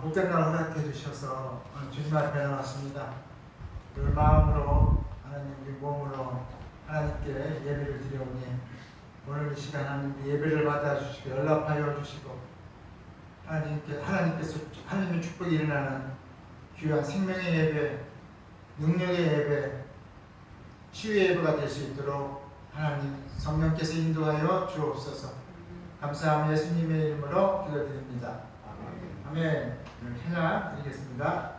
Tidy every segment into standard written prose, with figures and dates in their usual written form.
복된 날 허락해 주셔서 주님 앞에 나왔습니다. 그 마음으로 하나님께 몸으로 하나님께 예배를 드려오니 오늘 이 시간 하나님께 예배를 받아주시고 연락하여 주시고 하나님께서 하나님의 축복이 일어나는 귀한 생명의 예배, 능력의 예배, 치유의 예배가 될 수 있도록 하나님 성령께서 인도하여 주옵소서. 감사하며 예수님의 이름으로 기도드립니다. 아멘. 찬양 드리겠습니다.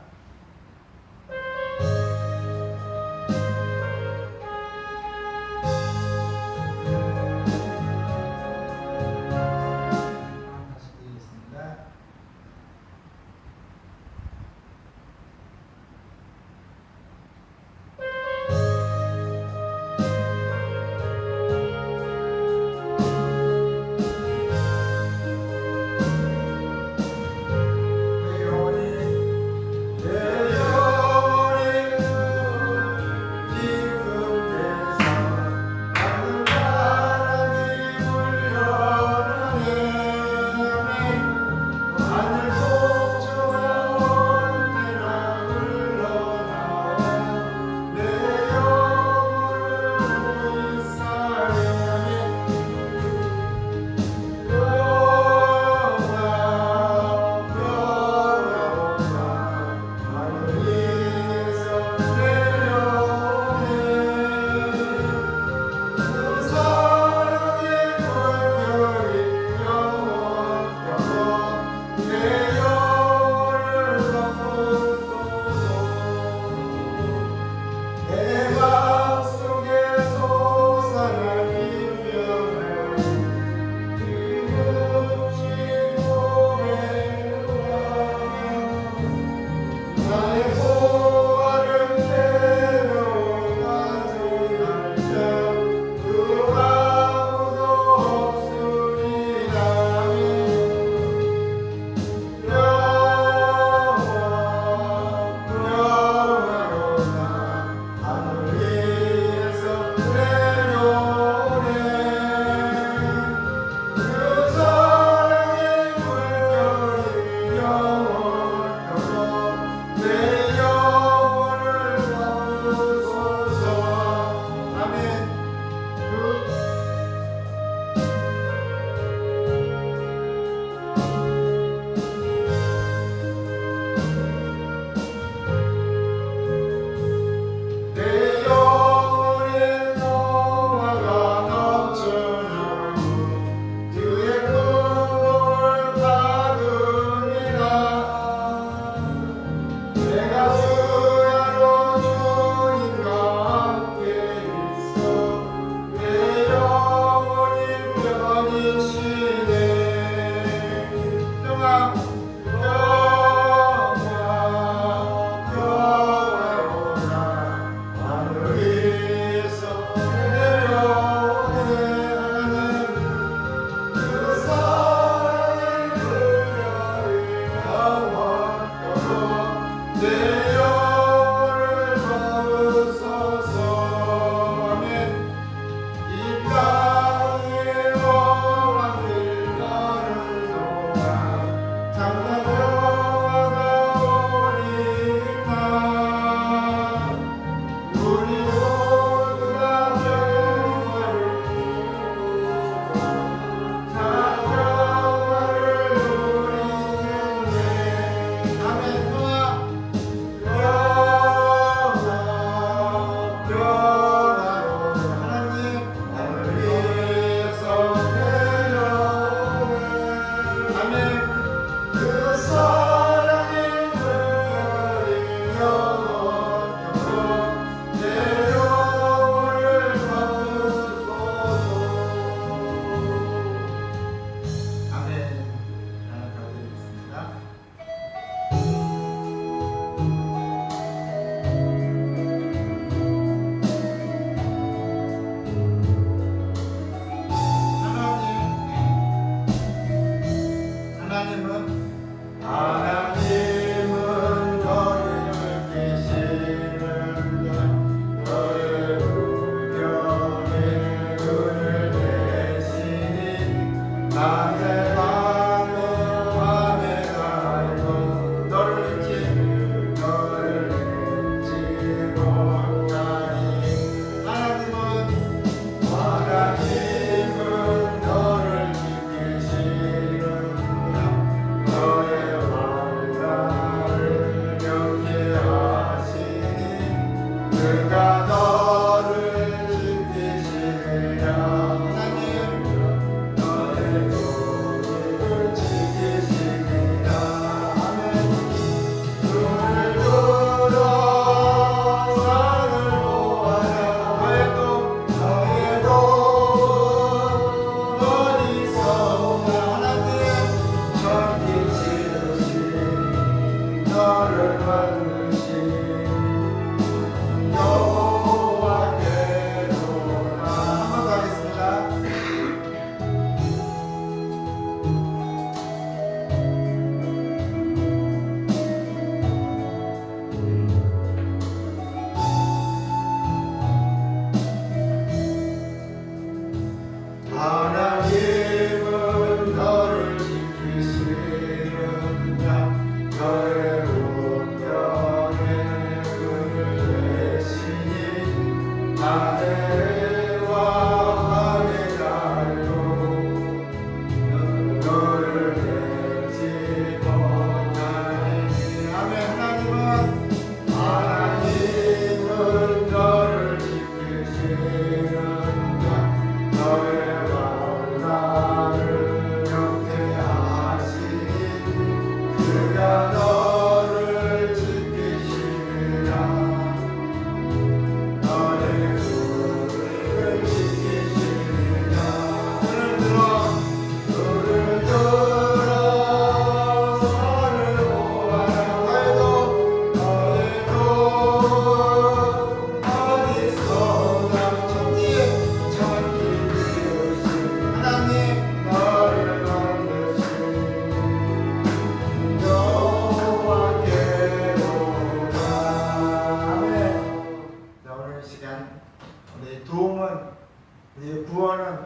우리의 구원은,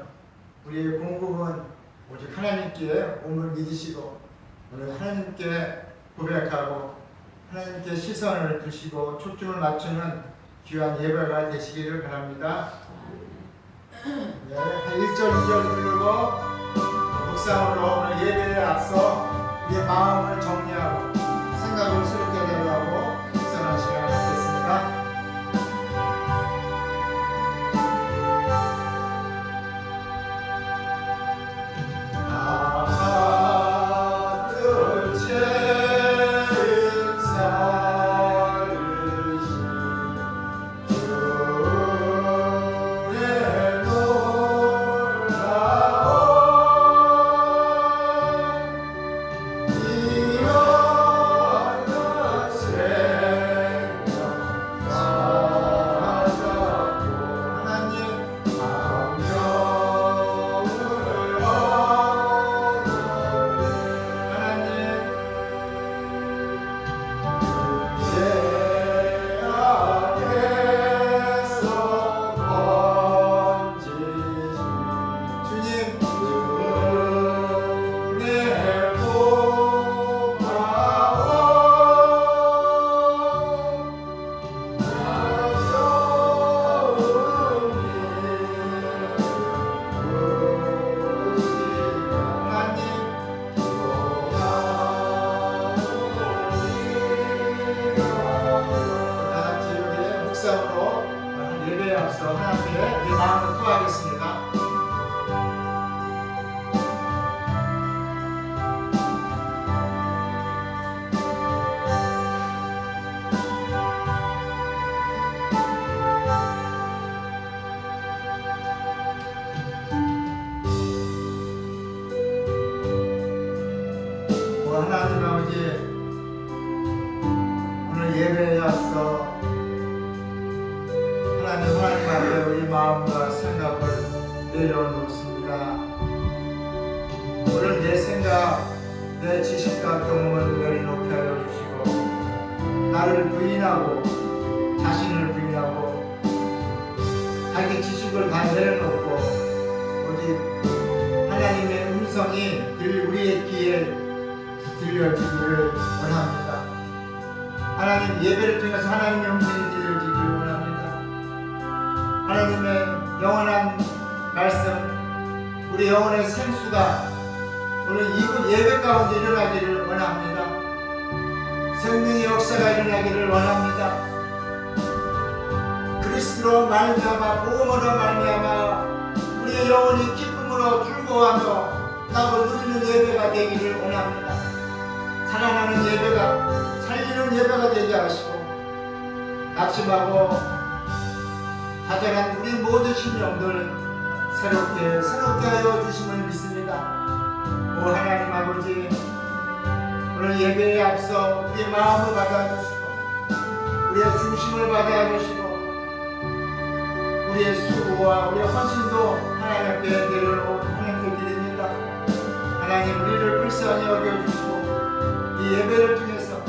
우리의 공급은 오직 하나님께 몸을 믿으시고 오늘 하나님께 고백하고 하나님께 시선을 두시고 초점을 맞추는 귀한 예배가 되시기를 바랍니다. 네, 1절, 2절 부르고 묵상으로 오늘 예배에 앞서 우리의 마음을 정리하고 생각을 새롭게 내려가고 묵상하는 시간이 되겠습니다. 예배에 앞서 하나님께 내 마음을 구하겠습니다. 하나님 아버지, 오늘 예배에 앞서 하나님 앞에 우리 마음과 생각을 내려놓습니다. 오늘 내 생각, 내 지식과 경험을 내려놓게 하여 주시고 나를 부인하고 자신을 부인하고 자기 지식을 다 내려놓고 오직 하나님의 음성이 우리의 귀에 들려지기를 원합니다. 하나님 예배를 통해서 하나님의 음성이 들려지기를 원합니다. 하나님의 영원한 말씀, 우리 영혼의 생수가 오늘 이곳 예배 가운데 일어나기를 원합니다. 생명의 역사가 일어나기를 원합니다. 그리스도로 말미암아 복음으로 말미암아 우리의 영혼이 기쁨으로 즐거워하며 나고 누리는 예배가 되기를 원합니다. 살아나는 예배가, 살리는 예배가 되게 하시고 낙심하고 좌절한 우리 모든 심령들 새롭게 하여 주심을 믿습니다. 오 하나님 아버지, 오늘 예배에 앞서 우리 마음을 받아주시고 우리의 중심을 받아주시고 우리의 수고와 우리의 헌신도 하나님 앞에 내려놓고 하나님께 드립니다. 하나님 우리를 불쌍히 여겨주시고 이 예배를 통해서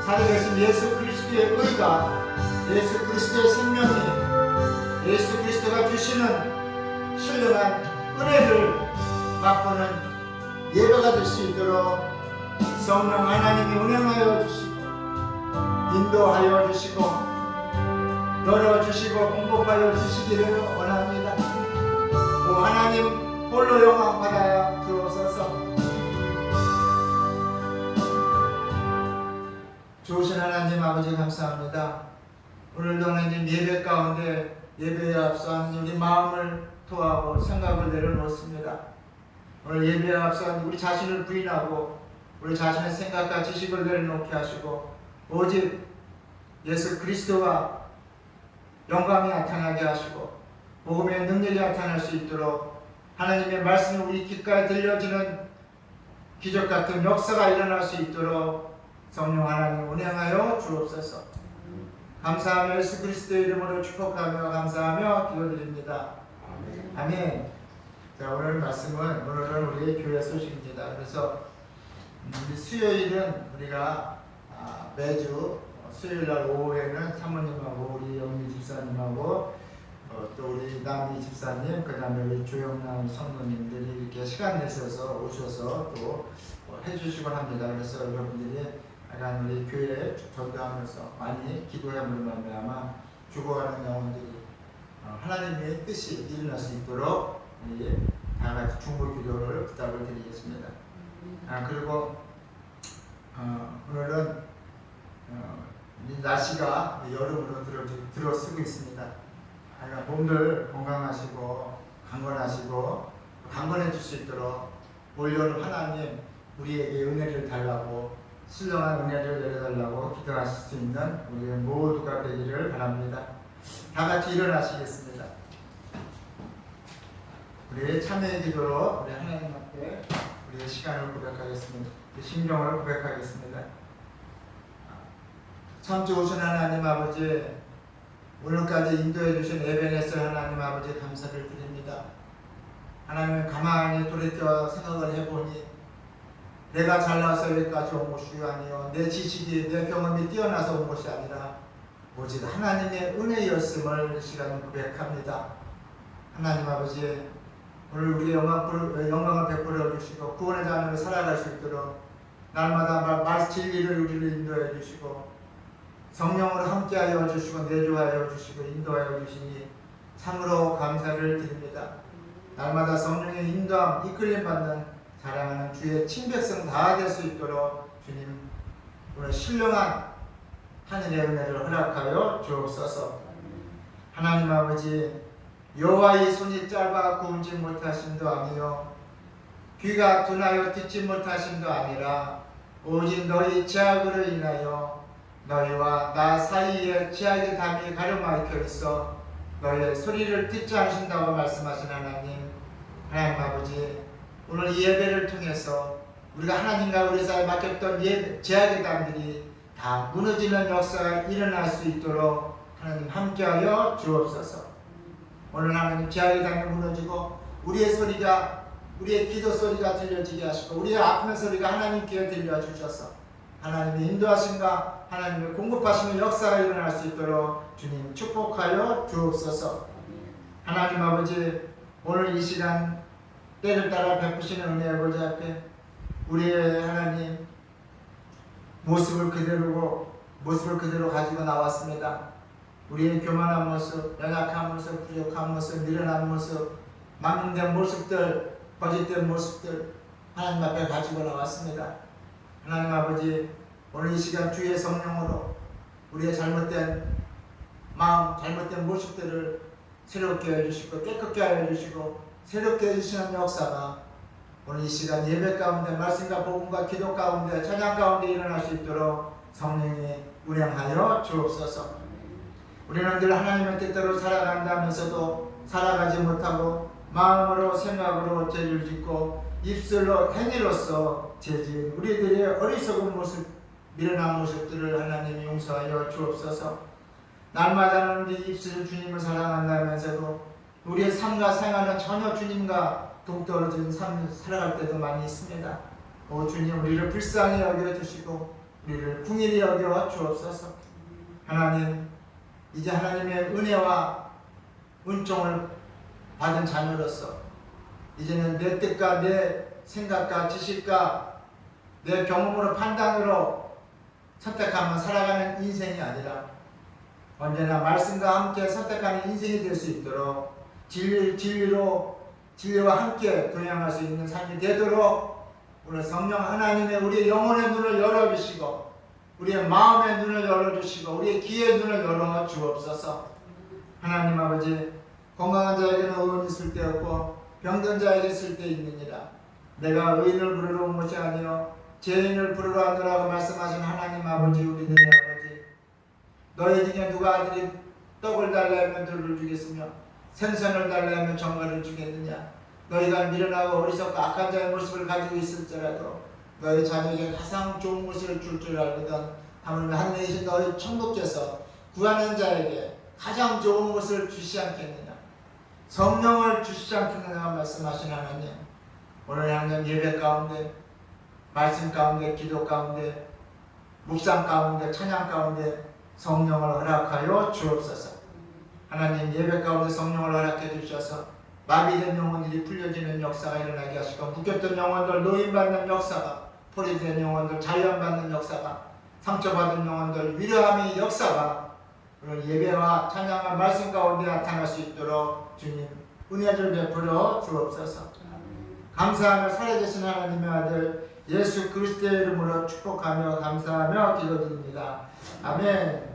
살아계신 예수 그리스도의 의가 예수 그리스도의 생명이 예수 그리스도가 주시는 신령한 은혜를 맛보는 예배가 될 수 있도록 성령 하나님이 운행하여 주시고 인도하여 주시고 열어주시고 공급하여 주시기를 원합니다. 오 하나님 홀로 영광 받아 주옵소서. 좋으신 하나님 아버지 감사합니다. 오늘도 하나님 예배 가운데 예배에 앞서 하나님 우리 마음을 토하고 생각을 내려놓습니다. 오늘 예배에 앞서 우리 자신을 부인하고 우리 자신의 생각과 지식을 내려놓게 하시고 오직 예수 그리스도가 영광이 나타나게 하시고 복음의 능력이 나타날 수 있도록 하나님의 말씀이 우리 귓가에 들려지는 기적 같은 역사가 일어날 수 있도록 성령 하나님 운행하여 주옵소서. 감사하며 예수 그리스도의 이름으로 축복하며 감사하며 기도드립니다. 아멘. 자, 오늘 말씀은 오늘은 우리 교회 소식입니다. 그래서 우리 수요일은 우리가 매주 수요일날 오후에는 사모님하고 우리 영미 집사님하고 또 우리 남미 집사님 그 다음에 우리 조영남 성도님들이 이렇게 시간 내셔서 오셔서 또 해주시곤 합니다. 그래서 여러분들이 약간 우리 교회에 전도하면서 많이 기도해보는 말미암아 죽어가는 영혼들이 하나님의 뜻이 일어날 수 있도록 다 같이 중보 기도를 부탁을 드리겠습니다. 그리고 오늘은 이 날씨가 여름으로 들어서고 있습니다. 몸들 건강하시고 강건해질 수 있도록 올 여름 하나님 우리에게 은혜를 달라고 신령한 은혜를 내려달라고 기도하실 수 있는 우리 모두가 되기를 바랍니다. 다 같이 일어나시겠습니다. 우리 참여의 기도로 우리 하나님 앞에 우리의 시간을 고백하겠습니다. 심정을 고백하겠습니다. 참 좋으신 하나님 아버지, 오늘까지 인도해 주신 에베네셀 하나님 아버지 감사를 드립니다. 하나님 가만히 돌이켜 생각을 해보니 내가 잘나서 여기까지 온 것이 아니요 내 지식이 내 경험이 뛰어나서 온 것이 아니라 오직 하나님의 은혜였음을 시간 고백합니다. 하나님 아버지, 오늘 우리의 영광을 베풀어 주시고 구원의 자녀로 살아갈 수 있도록 날마다 진리를 우리를 인도해 주시고 성령으로 함께하여 주시고 내주하여 주시고 인도하여 주시니 참으로 감사를 드립니다. 날마다 성령의 인도함 이끌림 받는 사랑하는 주의 친백성 다 될 수 있도록 주님 오늘 신령한 하늘의 은혜를 허락하여 주옵소서. 하나님 아버지, 여호와의 손이 짧아 구우지 못하심도 아니요 귀가 둔하여 듣지 못하심도 아니라 오직 너희 죄악으로 인하여 너희와 나 사이에 죄악의 담이 가려막혀 있어 너희의 소리를 듣지 않으신다고 말씀하신 하나님 아버지, 오늘 이 예배를 통해서 우리가 하나님과 우리 사이에 막혔던 죄악의 담들이 다 무너지는 역사가 일어날 수 있도록 하나님 함께하여 주옵소서. 오늘 하나님 죄악의 담이 무너지고 우리의 기도 소리가 들려지게 하시고 우리의 아픔의 소리가 하나님 귀에 들려주셔서 하나님의 인도하심과 하나님의 공급하시는 역사가 일어날 수 있도록 주님 축복하여 주옵소서. 하나님 아버지, 오늘 이 시간 때를 따라 베푸시는 은혜 아버지 앞에 우리의 하나님 모습을 그대로 가지고 나왔습니다. 우리의 교만한 모습, 연약한 모습, 부족한 모습, 미련한 모습, 망령된 모습들, 거짓된 모습들 하나님 앞에 가지고 나왔습니다. 하나님 아버지, 오늘 이 시간 주의 성령으로 우리의 잘못된 마음, 잘못된 모습들을 새롭게 해주시고 깨끗게 해주시고 새롭게 해주시는 역사가 오늘 이 시간 예배 가운데 말씀과 복음과 기도 가운데 찬양 가운데 일어날 수 있도록 성령이 운행하여 주옵소서. 우리는 늘 하나님의 뜻대로 살아간다면서도 살아가지 못하고 마음으로 생각으로 죄를 짓고 입술로 행위로서 죄지은 우리들의 어리석은 모습, 미련한 모습들을 하나님이 용서하여 주옵소서. 날마다 우리 입술을 주님을 사랑한다면서도 우리의 삶과 생활은 전혀 주님과 동떨어진 삶을 살아갈 때도 많이 있습니다. 오 주님, 우리를 불쌍히 여겨주시고 우리를 긍휼히 여겨 주옵소서. 하나님, 이제 하나님의 은혜와 은총을 받은 자녀로서 이제는 내 뜻과 내 생각과 지식과 내 경험으로 판단으로 선택하면 살아가는 인생이 아니라 언제나 말씀과 함께 선택하는 인생이 될 수 있도록 진리와 함께 동행할 수 있는 삶이 되도록 오늘 성령 하나님의 우리의 영혼의 눈을 열어주시고 우리의 마음의 눈을 열어주시고 우리의 귀의 눈을 열어 주옵소서. 하나님 아버지, 건강한 자에게는 의원이 있을 때 없고 병든 자에게 있을 때 있느니라. 내가 의인을 부르러 온 것이 아니요 죄인을 부르러 왔노라고 말씀하신 하나님 아버지, 우리들의 아버지, 너희 중에 누가 아들이 떡을 달라하면 돌을 주겠으며 생선을 달라하면 정갈을 주겠느냐. 너희가 미련하고 어리석고 악한 자의 모습을 가지고 있을지라도 너희 자녀에게 가장 좋은 것을 줄 줄 알거든. 하물며 하늘에 계신 너희 천국께서 구하는 자에게 가장 좋은 것을 주시지 않겠느냐. 성령을 주시지 않겠느냐 말씀하신 하나님, 오늘 하나님 예배 가운데, 말씀 가운데, 기도 가운데, 묵상 가운데, 찬양 가운데 성령을 허락하여 주옵소서. 하나님, 예배 가운데 성령을 허락해 주셔서 마비된 영혼들이 풀려지는 역사가 일어나게 하시고 묶였던 영혼들 노인받는 역사가, 포리된 영혼들 자유함받는 역사가, 상처받은 영혼들 위로함의 역사가 오늘 예배와 찬양과 말씀 가운데 나타날 수 있도록 주님 은혜를 베풀어 주옵소서. 감사하며 살아계신 하나님의 아들 예수 그리스도의 이름으로 축복하며 감사하며 기도드립니다. 아멘.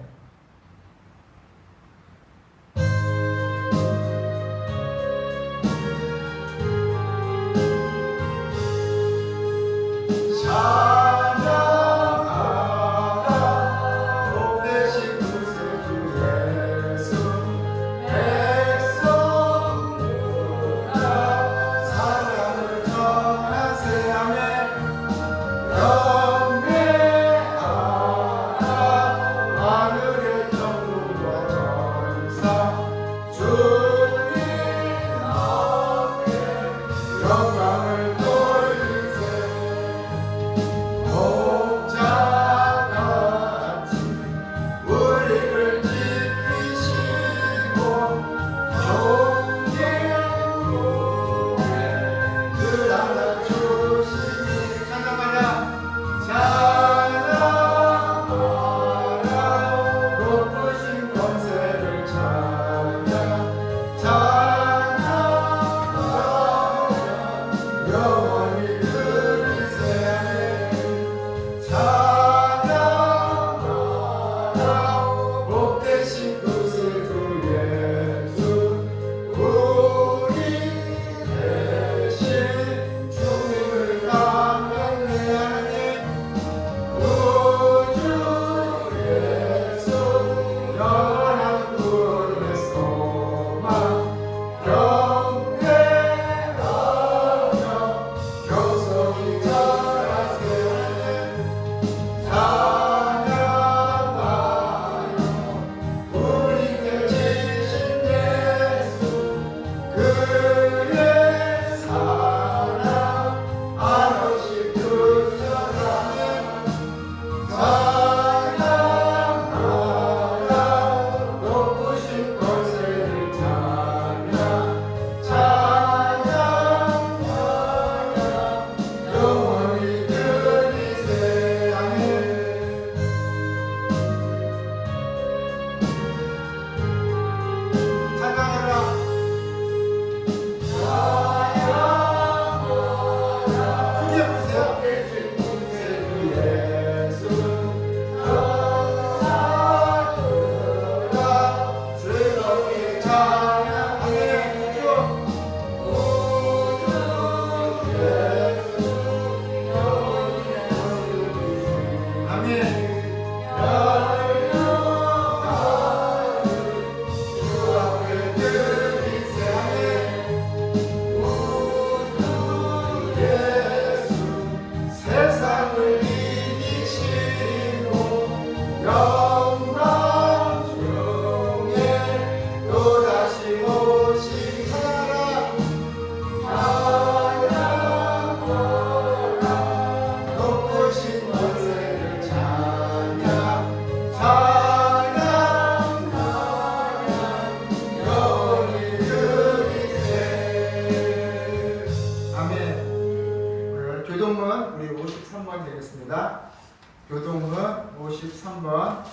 교동문 53번.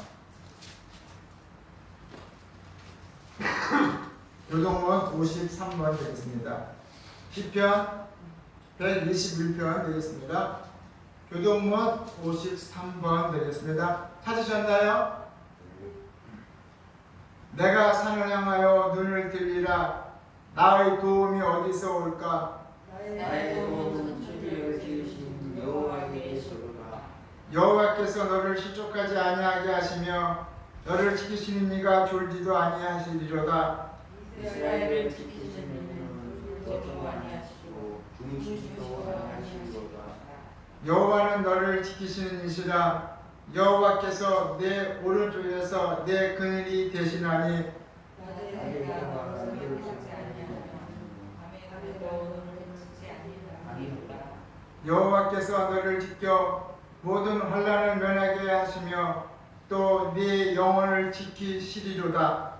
교동문 53번 되겠습니다. 시편 121편 되겠습니다. 교동문 53번 되겠습니다. 찾으셨나요? 내가 산을 향하여 눈을 들리라. 나의 도움이 어디서 올까? 나의 도움은 주를 지으신 여호와께로다. 여호와께서 너를 실족하지 아니하게 하시며 너를 지키시는 이가 졸지도 아니하시리로다. 이스라엘을 지키시는 이는 졸지도 아니하시고 주무시지도 아니하시리로다. 여호와는 너를 지키시는 이시라. 여호와께서 내 오른쪽에서 내 그늘이 되시나니 여호와께서 너를 지켜 모든 환난을 면하게 하시며 또 네 영혼을 지키시리로다.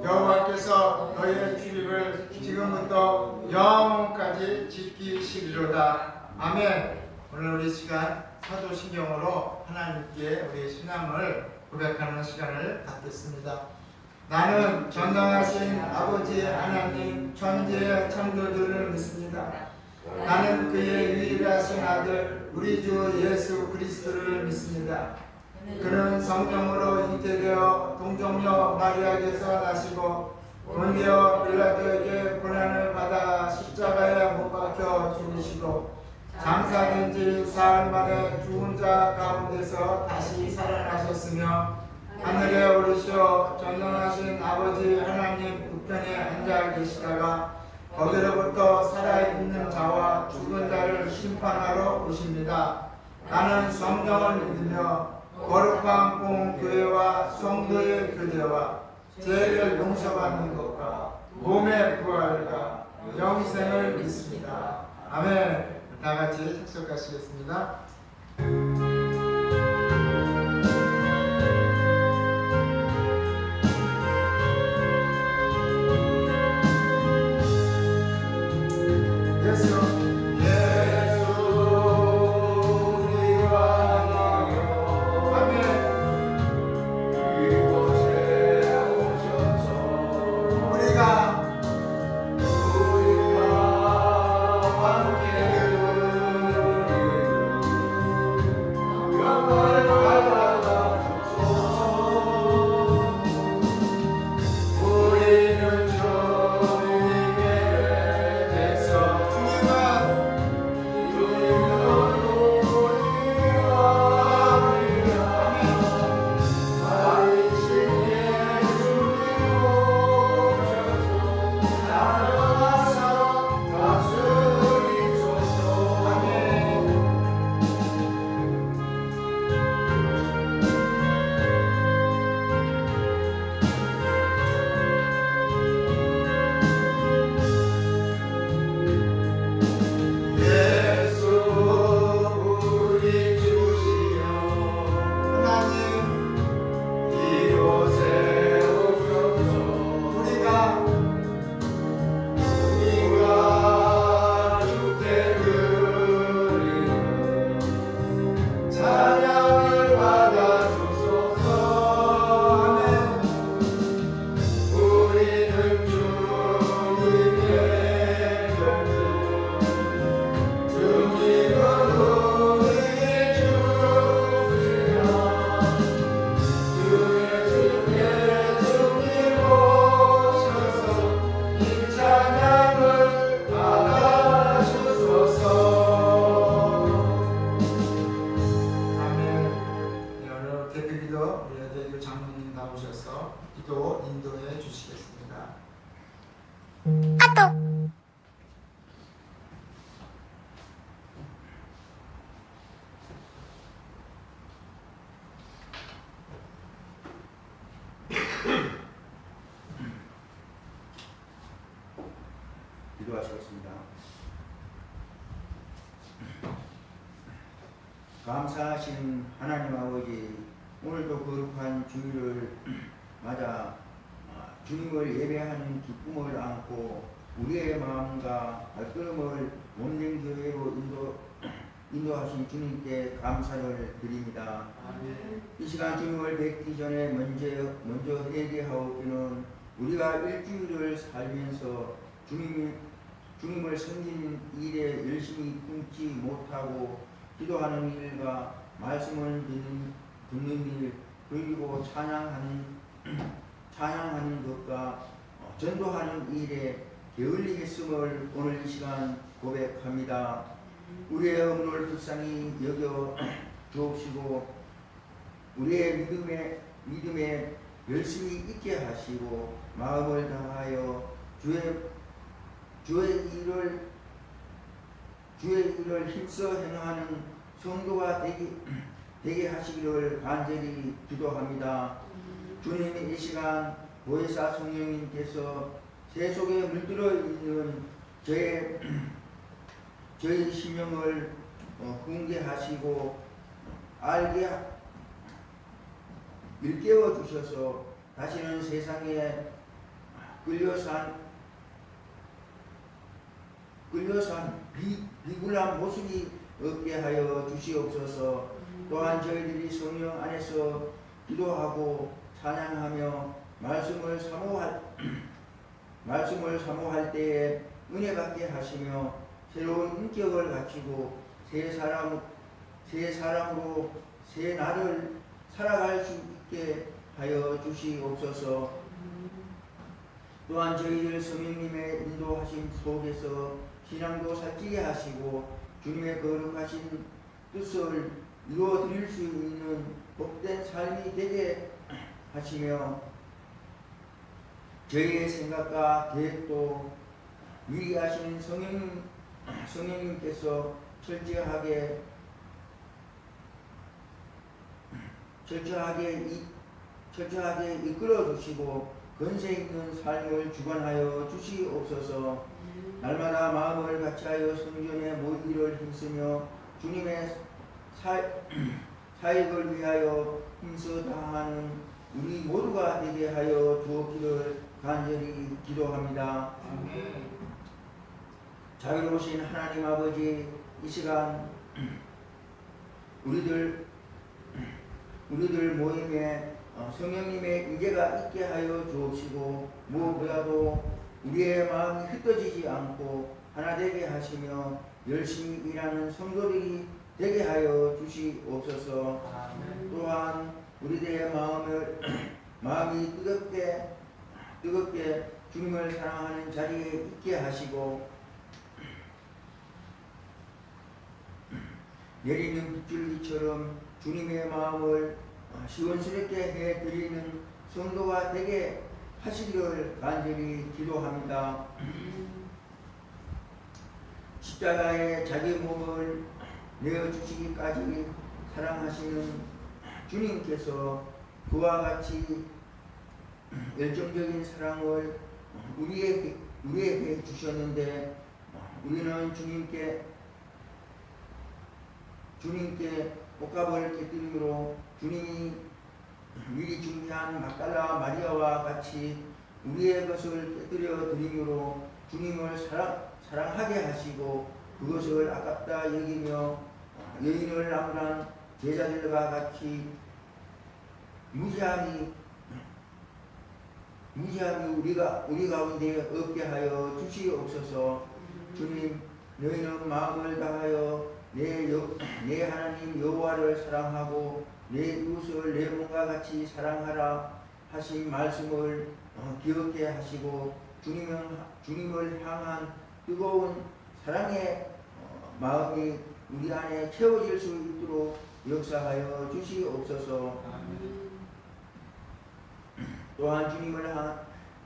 여호와께서 너의 출입을 지금부터 영원까지 지키시리로다. 아멘. 오늘 우리 시간 사도신경으로 하나님께 우리의 신앙을 고백하는 시간을 갖겠습니다. 나는 전능하신 아버지 하나님 천지의 창조주를 믿습니다. 나는 그의 유일하신 아들 우리 주 예수 그리스도를 믿습니다. 그는 성령으로 잉태되어 동정녀 마리아에게서 나시고 본디오 빌라도에게 고난을 받아 십자가에 못 박혀 죽으시고 장사된 지 사흘 만에 죽은 자 가운데서 다시 살아나셨으며 하늘에 오르시어 전능하신 아버지 하나님 우편에 앉아 계시다가 거기로부터 살아있는 자와 죽은 자를 심판하러 오십니다. 나는 성령을 믿으며 거룩한 공교회와 성도의 교제와 죄를 용서받는 것과 몸의 부활과 영생을 믿습니다. 아멘. 다 같이 착석하시겠습니다. 기도하시겠습니다. 감사하신 하나님 아버지, 오늘도 거룩한 주일을 맞아 주님을 예배하는 기쁨을 안고 우리의 마음과 발걸음을 몸된 교회로 인도하신 주님께 감사를 드립니다. 이 시간 주님을 뵙기 전에 먼저 회개하옵기는 우리가 일주일을 살면서 주님을 섬기는 일에 열심히 끊지 못하고 기도하는 일과 말씀을 듣는 일, 그리고 찬양하는 것과 전도하는 일에 게을리했음을 오늘 이 시간 고백합니다. 우리의 의문을 불쌍히 여겨 주옵시고 우리의 믿음에 열심히 있게 하시고 마음을 다하여 주의 일을 힘써 행하는 성도가 되게 하시기를 간절히 기도합니다. 주님, 이 시간 보혜사 성령님께서 새 속에 물들어 있는 저의 심령을 훈계하시고 일깨워 주셔서 다시는 세상에 끌려산 비굴한 모습이 없게 하여 주시옵소서. 또한 저희들이 성령 안에서 기도하고 찬양하며 말씀을 사모할 때에 은혜 받게 하시며 새로운 인격을 갖추고 새 사람으로 새 날을 살아갈 수 있게 하여 주시옵소서. 또한 저희들 성령님의 인도하심 속에서 신앙도 살찌게 하시고 주님의 거룩하신 뜻을 이루어 드릴 수 있는 복된 삶이 되게 하시며 저희의 생각과 계획도 미리 하시는 성령님께서 철저하게 이끌어 주시고 권세 있는 삶을 주관하여 주시옵소서. 날마다 마음을 같이하여 성전에 모이기를 힘쓰며 주님의 사역을 위하여 힘써 다하는 우리 모두가 되게 하여 주옵기를 간절히 기도합니다. 자유로우신 하나님 아버지, 이 시간 우리들 모임에 성령님의 인재가 있게 하여 주옵시고 무엇보다도 우리의 마음이 흩어지지 않고 하나 되게 하시며 열심히 일하는 성도들이 되게 하여 주시옵소서. 또한 우리들의 마음이 뜨겁게 주님을 사랑하는 자리에 있게 하시고 내리는 빗줄기처럼 주님의 마음을 시원스럽게 해드리는 성도가 되게 하시기를 간절히 기도합니다. 십자가에 자기 몸을 내어주시기까지 사랑하시는 주님께서 그와 같이 열정적인 사랑을 우리에게 주셨는데 우리는 주님께 옷값을 깨뜨림으로 주님이 미리 준비한 막달라 마리아와 같이 우리의 것을 깨뜨려 드림으로 주님을 사랑하게 하시고 그것을 아깝다 여기며 여인을 나무란 제자들과 같이 무지함이 우리 가운데 없게 하여 주시옵소서. 주님, 너희는 마음을 다하여 내 하나님 여호와를 사랑하고 내 이웃을 내 몸과 같이 사랑하라 하신 말씀을 기억해 하시고 주님을 향한 뜨거운 사랑의 마음이 우리 안에 채워질 수 있도록 역사하여 주시옵소서. 또한 주님을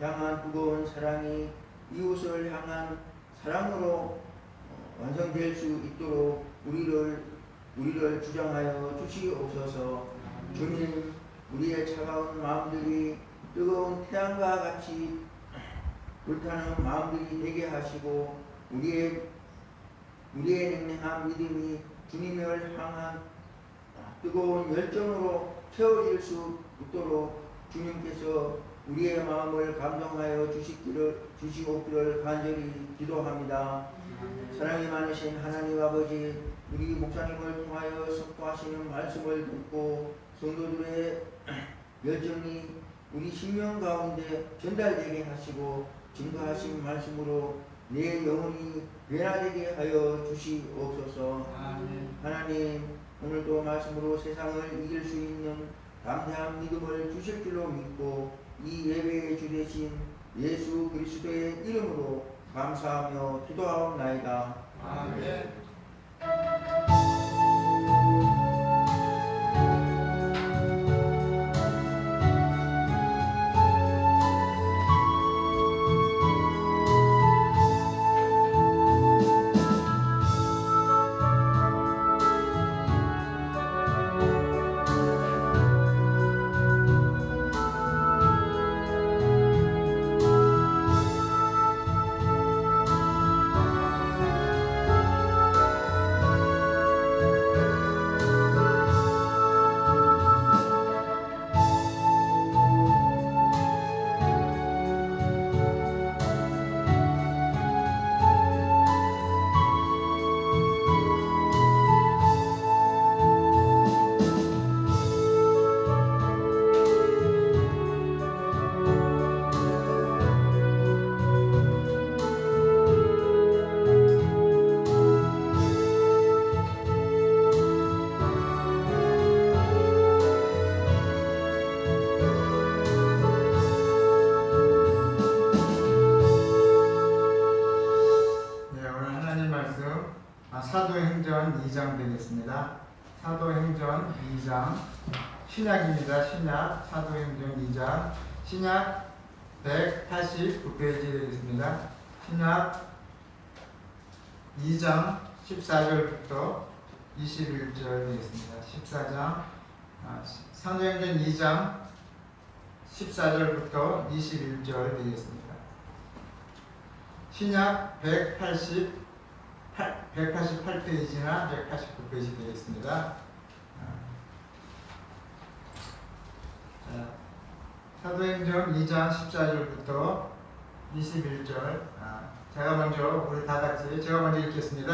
향한 뜨거운 사랑이 이웃을 향한 사랑으로 완성될 수 있도록 우리를 주장하여 주시옵소서. 주님, 우리의 차가운 마음들이 뜨거운 태양과 같이 불타는 마음들이 되게 하시고 우리의 냉랭한 믿음이 주님을 향한 뜨거운 열정으로 채워질 수 있도록 주님께서 우리의 마음을 감동하여 주시옵기를 간절히 기도합니다. 사랑이 많으신 하나님 아버지, 우리 목사님을 통하여 선포하시는 말씀을 듣고 성도들의 열정이 우리 심령 가운데 전달되게 하시고 증거하신 말씀으로 내 영혼이 변화되게 하여 주시옵소서. 아멘. 하나님, 오늘도 말씀으로 세상을 이길 수 있는 담대한 믿음을 주실 줄로 믿고 이 예배의 주 되신 예수 그리스도의 이름으로 감사하며 기도하옵나이다. 아멘. 사도행전 2장 되겠습니다. 사도행전 2장 신약입니다. 신약 사도행전 2장 신약 189페이지 되겠습니다. 신약 2장 14절부터 21절 되겠습니다. 14장 사도행전 2장 14절부터 21절 되겠습니다. 신약 188페이지나 189페이지 되겠습니다. 사도행전 2장 14절부터 21절 제가 먼저 읽겠습니다.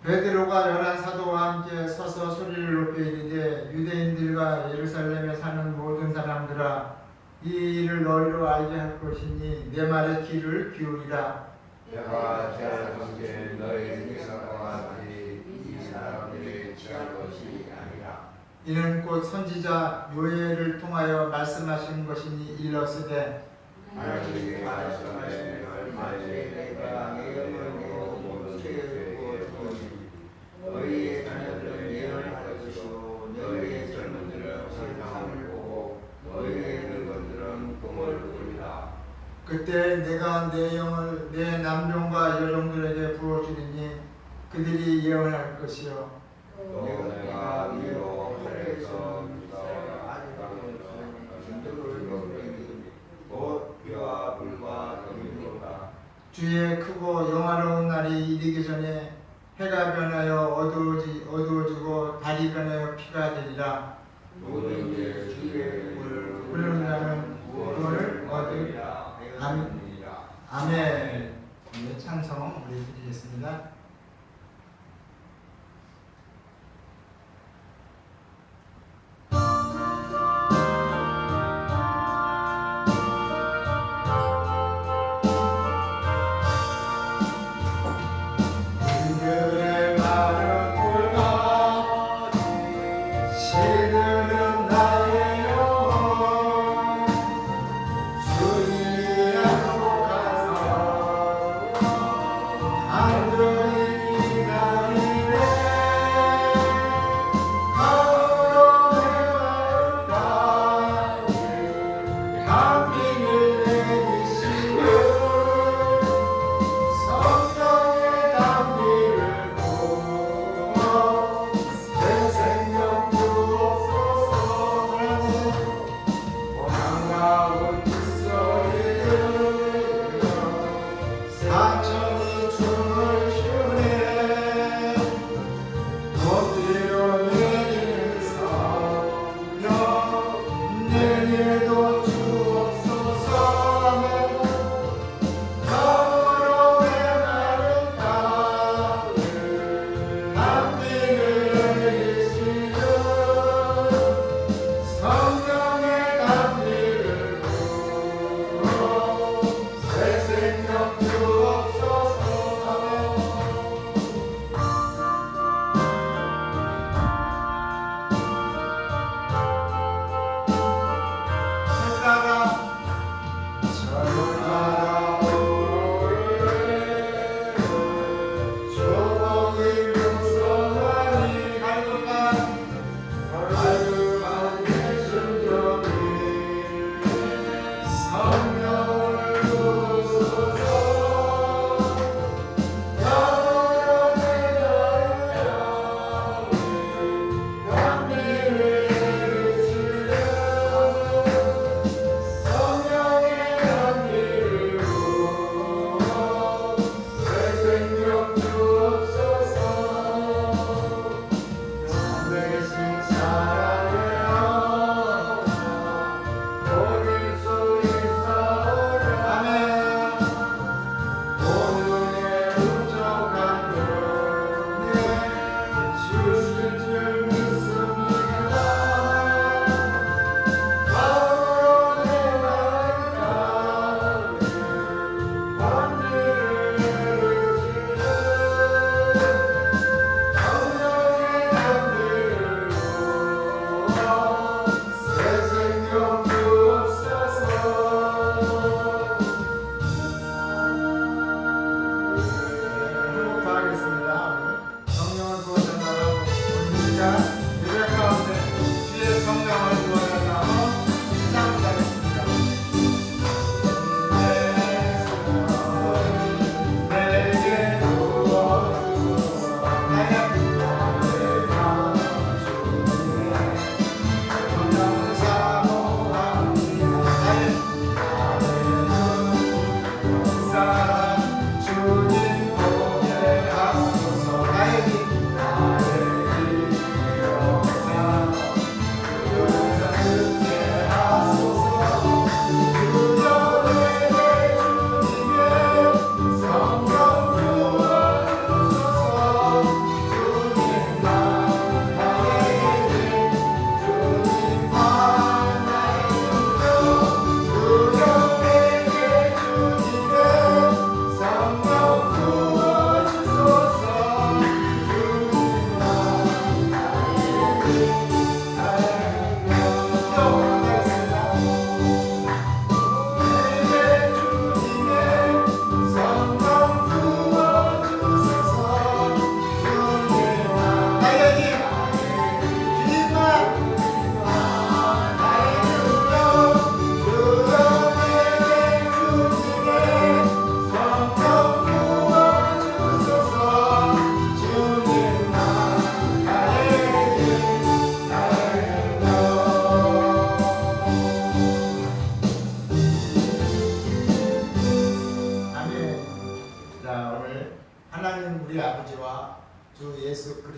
베드로가 열한 사도와 함께 서서 소리를 높여 이르되 유대인들과 예루살렘에 사는 모든 사람들아 이 일을 너희로 알게 할 것이니 내 말에 귀를 기울이라. 내가 제한 관계 너희에게서 떠나지 이 사람들이 취할 것이 아니라 이는 곧 선지자 요엘을 통하여 말씀하신 것이니 일러스되 하나님이 말씀하신 얼마에 내가 예언으로 모든 죄에 보니 너희의 자녀들은 예언할 것이요 너희의 젊은들은 환상을 보고 너희의 늙은들은 꿈을 꾸리라. 그때 내가 내 영을 내 남종과 여종들에게 부어주리니 그들이 예언할 것이요 또 내가 위로 하늘에서 비와 땅을 진도를 이루리니 곧 비와 불과 금이로다. 주의 크고 영화로운 날이 이르기 전에 해가 변하여 어두워지고 달이 변하여 피가 되리라. 모든 게 주의 부르는 자는 구원을 얻으리라. 아멘. 네, 찬송 우리 드리겠습니다.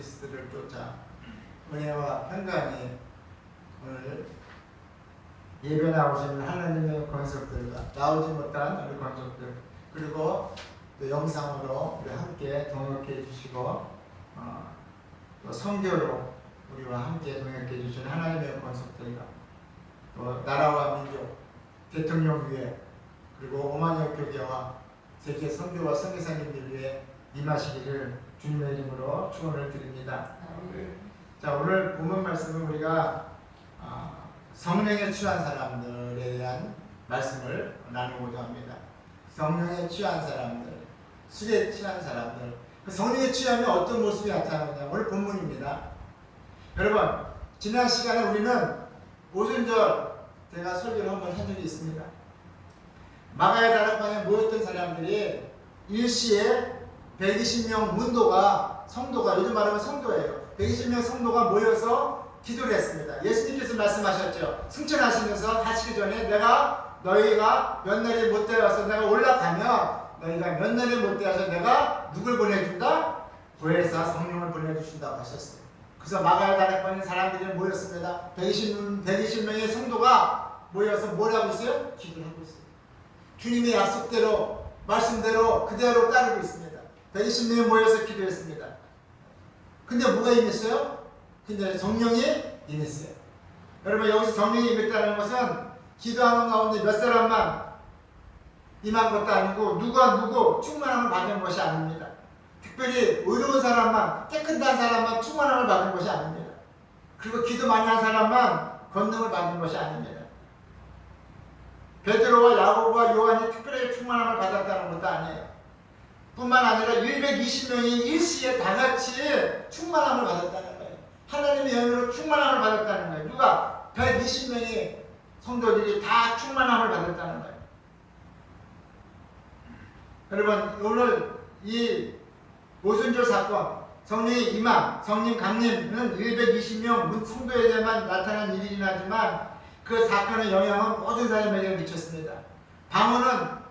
그리스도를 쫓아 은혜와 평강이 오늘 예배 나오시는 하나님의 권속들과 나오지 못한 우리 권속들 그리고 또 영상으로 우리 함께 동역해 주시고 또 선교로 우리와 함께 동역해 주시는 하나님의 권속들과 또 나라와 민족 대통령 위에 그리고 5만여 교회와 세계 선교와 선교사님들 위해 임하시기를 주님의 이름으로 축원을 드립니다. 자, 오늘 본문 말씀은 우리가 성령에 취한 사람들에 대한 말씀을 나누고자 합니다. 성령에 취한 사람들, 술에 취한 사람들. 성령에 취하면 어떤 모습이 나타나느냐? 오늘 본문입니다. 여러분, 지난 시간에 우리는 오순절 제가 설교를 한번 한 적이 있습니다. 마가의 다락방에 모였던 사람들이 일시에 120명 성도가 요즘 말하면 성도예요. 120명 성도가 모여서 기도를 했습니다. 예수님께서 말씀하셨죠. 승천하시면서 하시기 전에 너희가 몇 날이 못 되어서 내가 올라가면 너희가 몇 날이 못 되어서 내가 누굴 보내준다? 보혜사 성령을 보내주신다고 하셨어요. 그래서 마가의 다락방에 사람들이 모였습니다. 120명의 성도가 모여서 뭘 하고 있어요? 기도를 하고 있어요. 주님의 약속대로 말씀대로 그대로 따르고 있습니다. 120명이 모여서 기도했습니다. 근데 뭐가 임했어요? 근데 성령이 임했어요. 여러분, 여기서 성령이 임했다는 것은 기도하는 가운데 몇 사람만 임한 것도 아니고 누구 충만함을 받은 것이 아닙니다. 특별히 의로운 사람만, 깨끗한 사람만 충만함을 받은 것이 아닙니다. 그리고 기도 많이 한 사람만 권능을 받은 것이 아닙니다. 베드로와 야고보와 요한이 특별하게 충만함을 받았다는 것도 아니에요. 뿐만 아니라 120명이 일시에 다 같이 충만함을 받았다는 거예요. 하나님의 영으로 충만함을 받았다는 거예요. 누가? 120명의 성도들이 다 충만함을 받았다는 거예요. 여러분, 오늘 이 오순절 사건, 성령의 임함, 성령 강림은 120명 성도에게만 나타난 일이긴 하지만 그 사건의 영향은 모든 사람에게 미쳤습니다. 방언은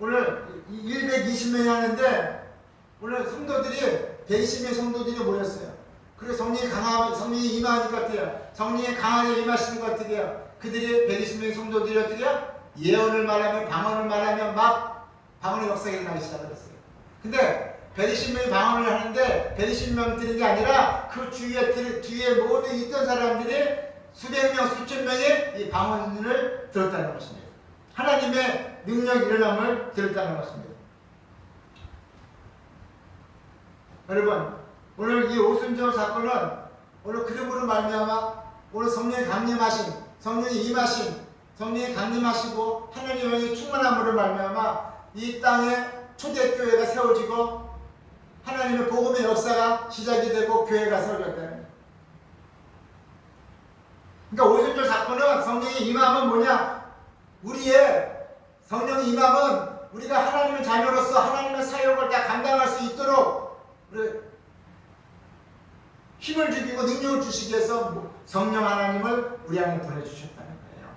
오늘 120명이 하는데 오늘 성도들이 120명 성도들이 모였어요. 그리고 성령이 임하니까 어떻게 해요? 성령이 강하게 임하시는 거 어떻게 해요? 그들이 120명의 성도들이 어떻게 해요? 예언을 말하면 방언을 말하면 막 방언의 역사가 일어나기 시작했어요. 근데 120명이 방언을 하는데 120명 드는 게 아니라 그 주위에 모두 있던 사람들이 수백 명, 수천 명의 이 방언을 들었다는 것입니다. 하나님의 능력 일어남을 들었다는 것입니다. 여러분, 오늘 이 오순절 사건은 오늘 그림으로 말미암아 오늘 성령이 강림하신, 성령이 임하신, 성령이 강림하시고 하나님의 영이 충만함으로 말미암아 이 땅에 초대교회가 세워지고 하나님의 복음의 역사가 시작이 되고 교회가 세워졌다는 거예요. 그러니까 오순절 사건은 성령의 임함은 뭐냐? 우리의 성령의 임함은 우리가 하나님의 자녀로서 하나님의 사역을 다 감당할 수 있도록 힘을 주시고 능력을 주시기 위해서 성령 하나님을 우리 안에 보내주셨다는 거예요.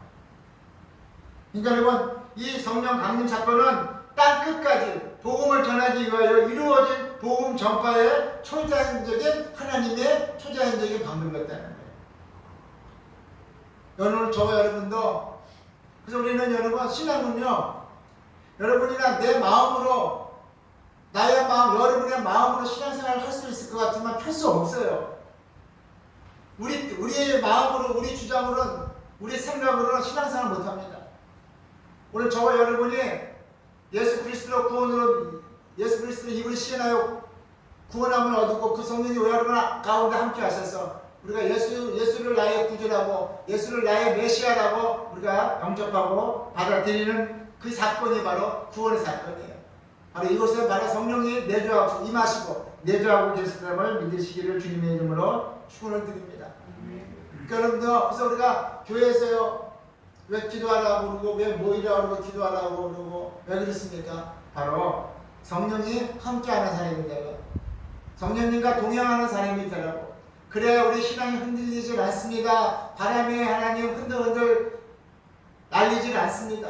그러니까 여러분, 이 성령 강림 사건은 땅 끝까지 복음을 전하기 위하여 이루어진 복음 전파의 초자연적인 하나님의 초자연적인 방법이었다는 거예요. 오늘 저와 여러분도, 그래서 우리는 여러분 신앙은요, 여러분이나 내 마음으로, 나의 마음, 여러분의 마음으로 신앙생활을 할 수 있을 것 같지만 할 수 없어요. 우리의 마음으로, 우리 주장으로는, 우리 생각으로는 신앙생활을 못합니다. 오늘 저와 여러분이 예수 그리스도로 입을 시인하여 구원함을 얻고 그 성령이 여러분 가운데 함께 하셔서 우리가 예수를 나의 구주라고, 예수를 나의 메시아라고 우리가 영접하고 받아들이는 그 사건이 바로 구원의 사건이에요. 바로 이것은 바로 성령이 내주하고 임하시고 내주하고 계시음을 믿으시기를 주님의 이름으로 축원을 드립니다. 그러니까 여러분들, 그래서 우리가 교회에서요, 왜 기도하라고 그러고 왜 모이라고 그러고 기도하라고 그러고 왜 그렇습니까? 바로 성령이 함께하는 사람이 되고 성령님과 동행하는 사람이 되라고. 그래야 우리 신앙이 흔들리질 않습니다. 바람에 하나님 흔들흔들 날리질 않습니다.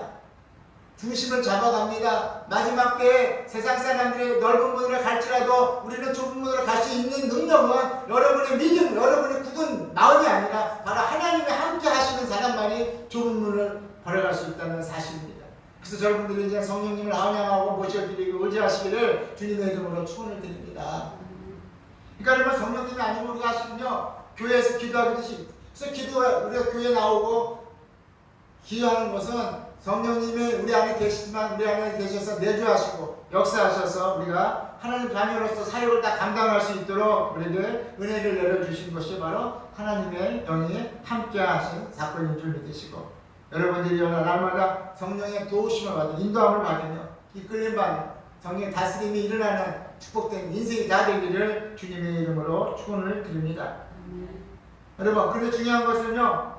중심을 잡아갑니다. 마지막 때에 세상 사람들이 넓은 문으로 갈지라도 우리는 좁은 문으로 갈 수 있는 능력은 여러분의 믿음, 여러분의 굳은 마음이 아니라 바로 하나님이 함께 하시는 사람만이 좁은 문을 걸어갈 수 있다는 사실입니다. 그래서 여러분들이 이제 성령님을 찬양하고 모셔드리고 의지하시기를 주님의 이름으로 축원을 드립니다. 그러니까 여러분 성령님이 아니면 우리가 하시면요 교회에서 기도하듯이 그래서 우리가 교회에 나오고 기도하는 것은 성령님이 우리 안에 계시지만 우리 안에 계셔서 내주하시고 역사하셔서 우리가 하나님 자녀로서 사역을 다 감당할 수 있도록 우리에게 은혜를 내려주신 것이 바로 하나님의 영이 함께 하신 사건인 줄 믿으시고 여러분들이 날마다 성령의 도우심을 받은 인도함을 받으며 이끌림 받는 성령의 다스림이 일어나는 축복된 인생이 다 되기를 주님의 이름으로 축원을 드립니다. 여러분 그런데 중요한 것은요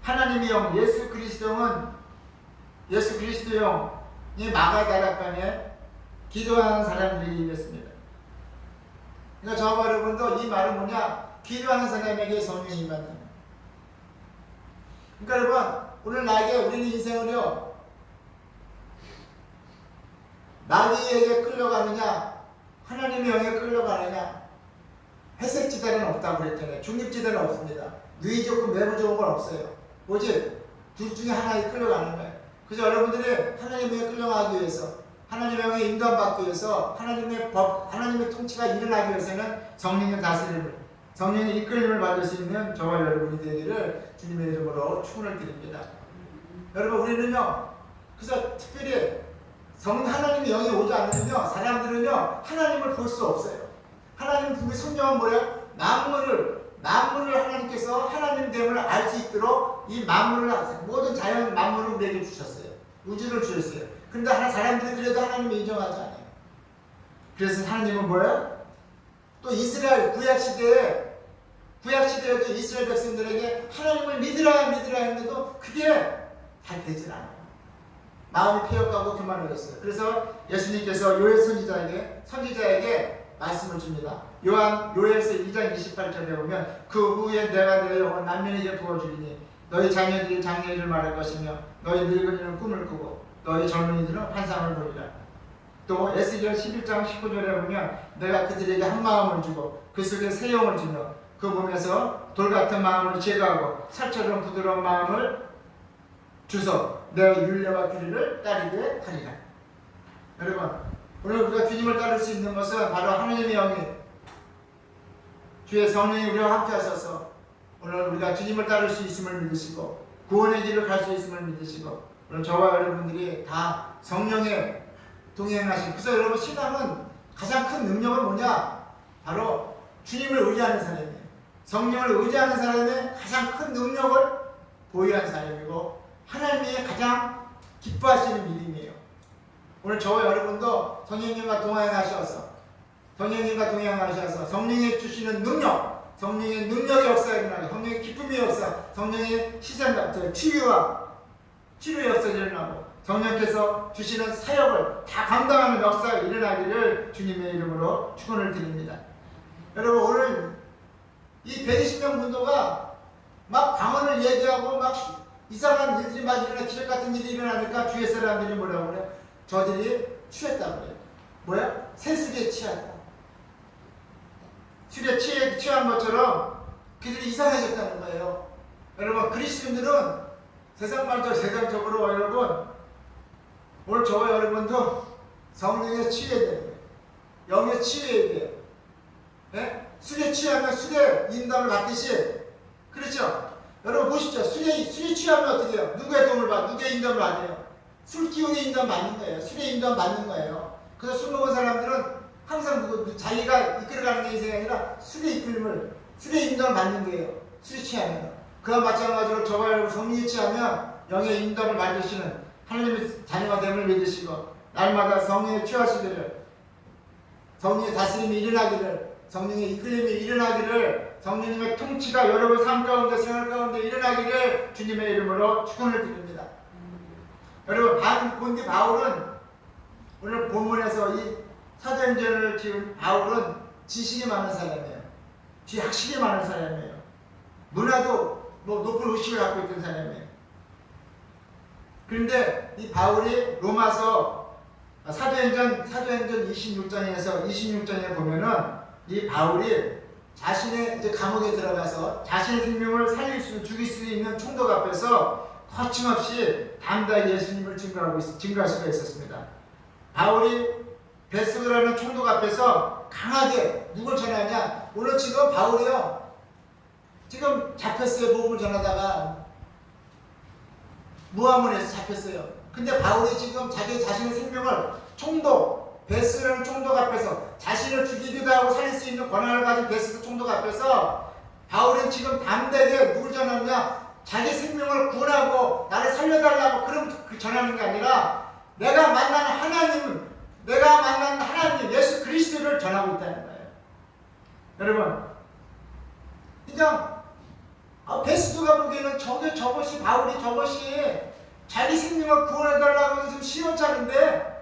하나님의 영 예수 그리스도 영이 마가다락방에 기도하는 사람들이 있습니다. 그러니까 저와 여러분도 이 말은 뭐냐 기도하는 사람에게 성령이 임한다. 그러니까 여러분 오늘 나에게 우리는 인생을요 마귀에게 끌려가느냐 하나님의 영에 끌려가느냐 회색지대는 없다고 그랬잖아요. 중립지대는 없습니다. 누이 좋고 매부 좋은 건 없어요. 오직 둘 중에 하나에 끌려가는 거예요. 그래서 여러분들이 하나님의 영에 끌려가기 위해서 하나님의 영에 인도함 받기 위해서 하나님의 법, 하나님의 통치가 일어나기 위해서는 성령의 다스림을 성령의 이끌림을 받을 수 있는 저와 여러분이 되기를 주님의 이름으로 축원을 드립니다. 여러분 우리는요 그래서 특별히 하나님의 영이 오지 않으면요 사람들은요 하나님을 볼 수 없어요. 하나님 분명히 성경은 뭐예요? 만물을 하나님께서 하나님됨을 알 수 있도록 이 만물을 모든 자연 만물을 우리에게 주셨어요. 우주를 주셨어요. 그런데 사람들이 그래도 하나님을 인정하지 않아요. 그래서 하나님은 뭐예요? 또 이스라엘 구약시대에도 이스라엘 백성들에게 하나님을 믿으라 했는데도 그게 잘 되질 않아요. 마음이 폐역하고 교만해졌어요. 그래서 예수님께서 요엘 선지자에게 말씀을 줍니다. 요엘서 2장 28절에 보면 그 후에 내가 내 영을 만민에게 부어주리니 너희 자녀들이 장래일을 말할 것이며 너희 늙은이는 꿈을 꾸고 너희 젊은이들은 환상을 보리라. 또 에스겔 11장 19절에 보면 내가 그들에게 한 마음을 주고 그 속에 새 영을 주며 그 몸에서 돌같은 마음을 제거하고 살처럼 부드러운 마음을 주소 내 율례와 규례를 따르게 하리라. 여러분 오늘 우리가 주님을 따를 수 있는 것은 바로 하나님의 영이 주의 성령이 우리와 함께 하셔서 오늘 우리가 주님을 따를 수 있음을 믿으시고 구원의 길을 갈 수 있음을 믿으시고 오늘 저와 여러분들이 다 성령에 동행하신 그래서 여러분 신앙은 가장 큰 능력은 뭐냐 바로 주님을 의지하는 사람이에요. 성령을 의지하는 사람의 가장 큰 능력을 보유한 사람이고 하나님이 가장 기뻐하시는 믿음이에요. 오늘 저와 여러분도 성령님과 동행하셔서 성령이 주시는 능력, 성령의 능력의 역사가 일어나고 성령의 기쁨의 역사, 성령의 치유의 역사가 일어나고 성령께서 주시는 사역을 다 감당하는 역사가 일어나기를 주님의 이름으로 축원을 드립니다. 여러분 오늘 이 120명 분도가 막 방언을 얘기하고 막 이상한 일들이 막 일어나 기적 같은 일이 일어나니까 주위 사람들이 뭐라고 그래요? 저들이 취했다고 그래요. 뭐야? 새술에 취하다. 술에 취한 것처럼 그들이 이상해졌다는 거예요. 여러분 그리스도인들은 세상적으로 여러분 오늘 저와 여러분도 성령에 취해야 되는 거예요. 영에 취해야 돼요. 네? 술에 취하면 술에 인담을 받듯이 그렇죠? 여러분 보십시오. 술에 취하면 어떻게 해요? 누구의 도움을 받아요? 누구의 인담을 받아요? 술 기운의 인담 받는 거예요. 술의 인담 받는 거예요. 그래서 술 먹은 사람들은 항상 자기가 이끌어가는 게 인생이 아니라 술의 이끌림을 술의 인담을 받는 거예요. 술에 취하면 그와 마찬가지로 저와 여러분 성령에 취하면 영의 인담을 받으시는 하나님의 자녀가 됨을 믿으시고 날마다 성령에 취하시기를 성령의 다스림이 일어나기를 성령의 이끌림이 일어나기를 성령님의 통치가 여러분 삶 가운데 생활 가운데 일어나기를 주님의 이름으로 축원을 드립니다. 여러분 본디 바울은 오늘 본문에서 이 사도행전을 지은 바울은 지식이 많은 사람이에요. 학식이 많은 사람이에요. 문화도 높은 의식을 갖고 있던 사람이에요. 그런데 이 바울이 로마서 사도행전 26장에 보면은 이 바울이 자신의 이제 감옥에 들어가서 자신의 생명을 죽일 수 있는 총독 앞에서 거침없이 담대하게 예수님을 증거할 수가 있었습니다. 바울이 베스도라는 총독 앞에서 강하게 누굴 전하냐? 오늘 지금 바울이요. 지금 잡혔어요. 복음을 전하다가 무화문에서 잡혔어요. 근데 바울이 지금 자신의 생명을 베스라는 총독 앞에서 자신을 죽이기도 하고 살릴 수 있는 권한을 가진 베스 총독 앞에서 바울은 지금 담대하게 누굴 전하느냐? 자기 생명을 구원하고 나를 살려달라고 그런 전하는 게 아니라 내가 만난 하나님 예수 그리스도를 전하고 있다는 거예요. 여러분, 그냥 베스도가 보기에는 저것이 바울이 자기 생명을 구원해달라고 지금 시원찮은데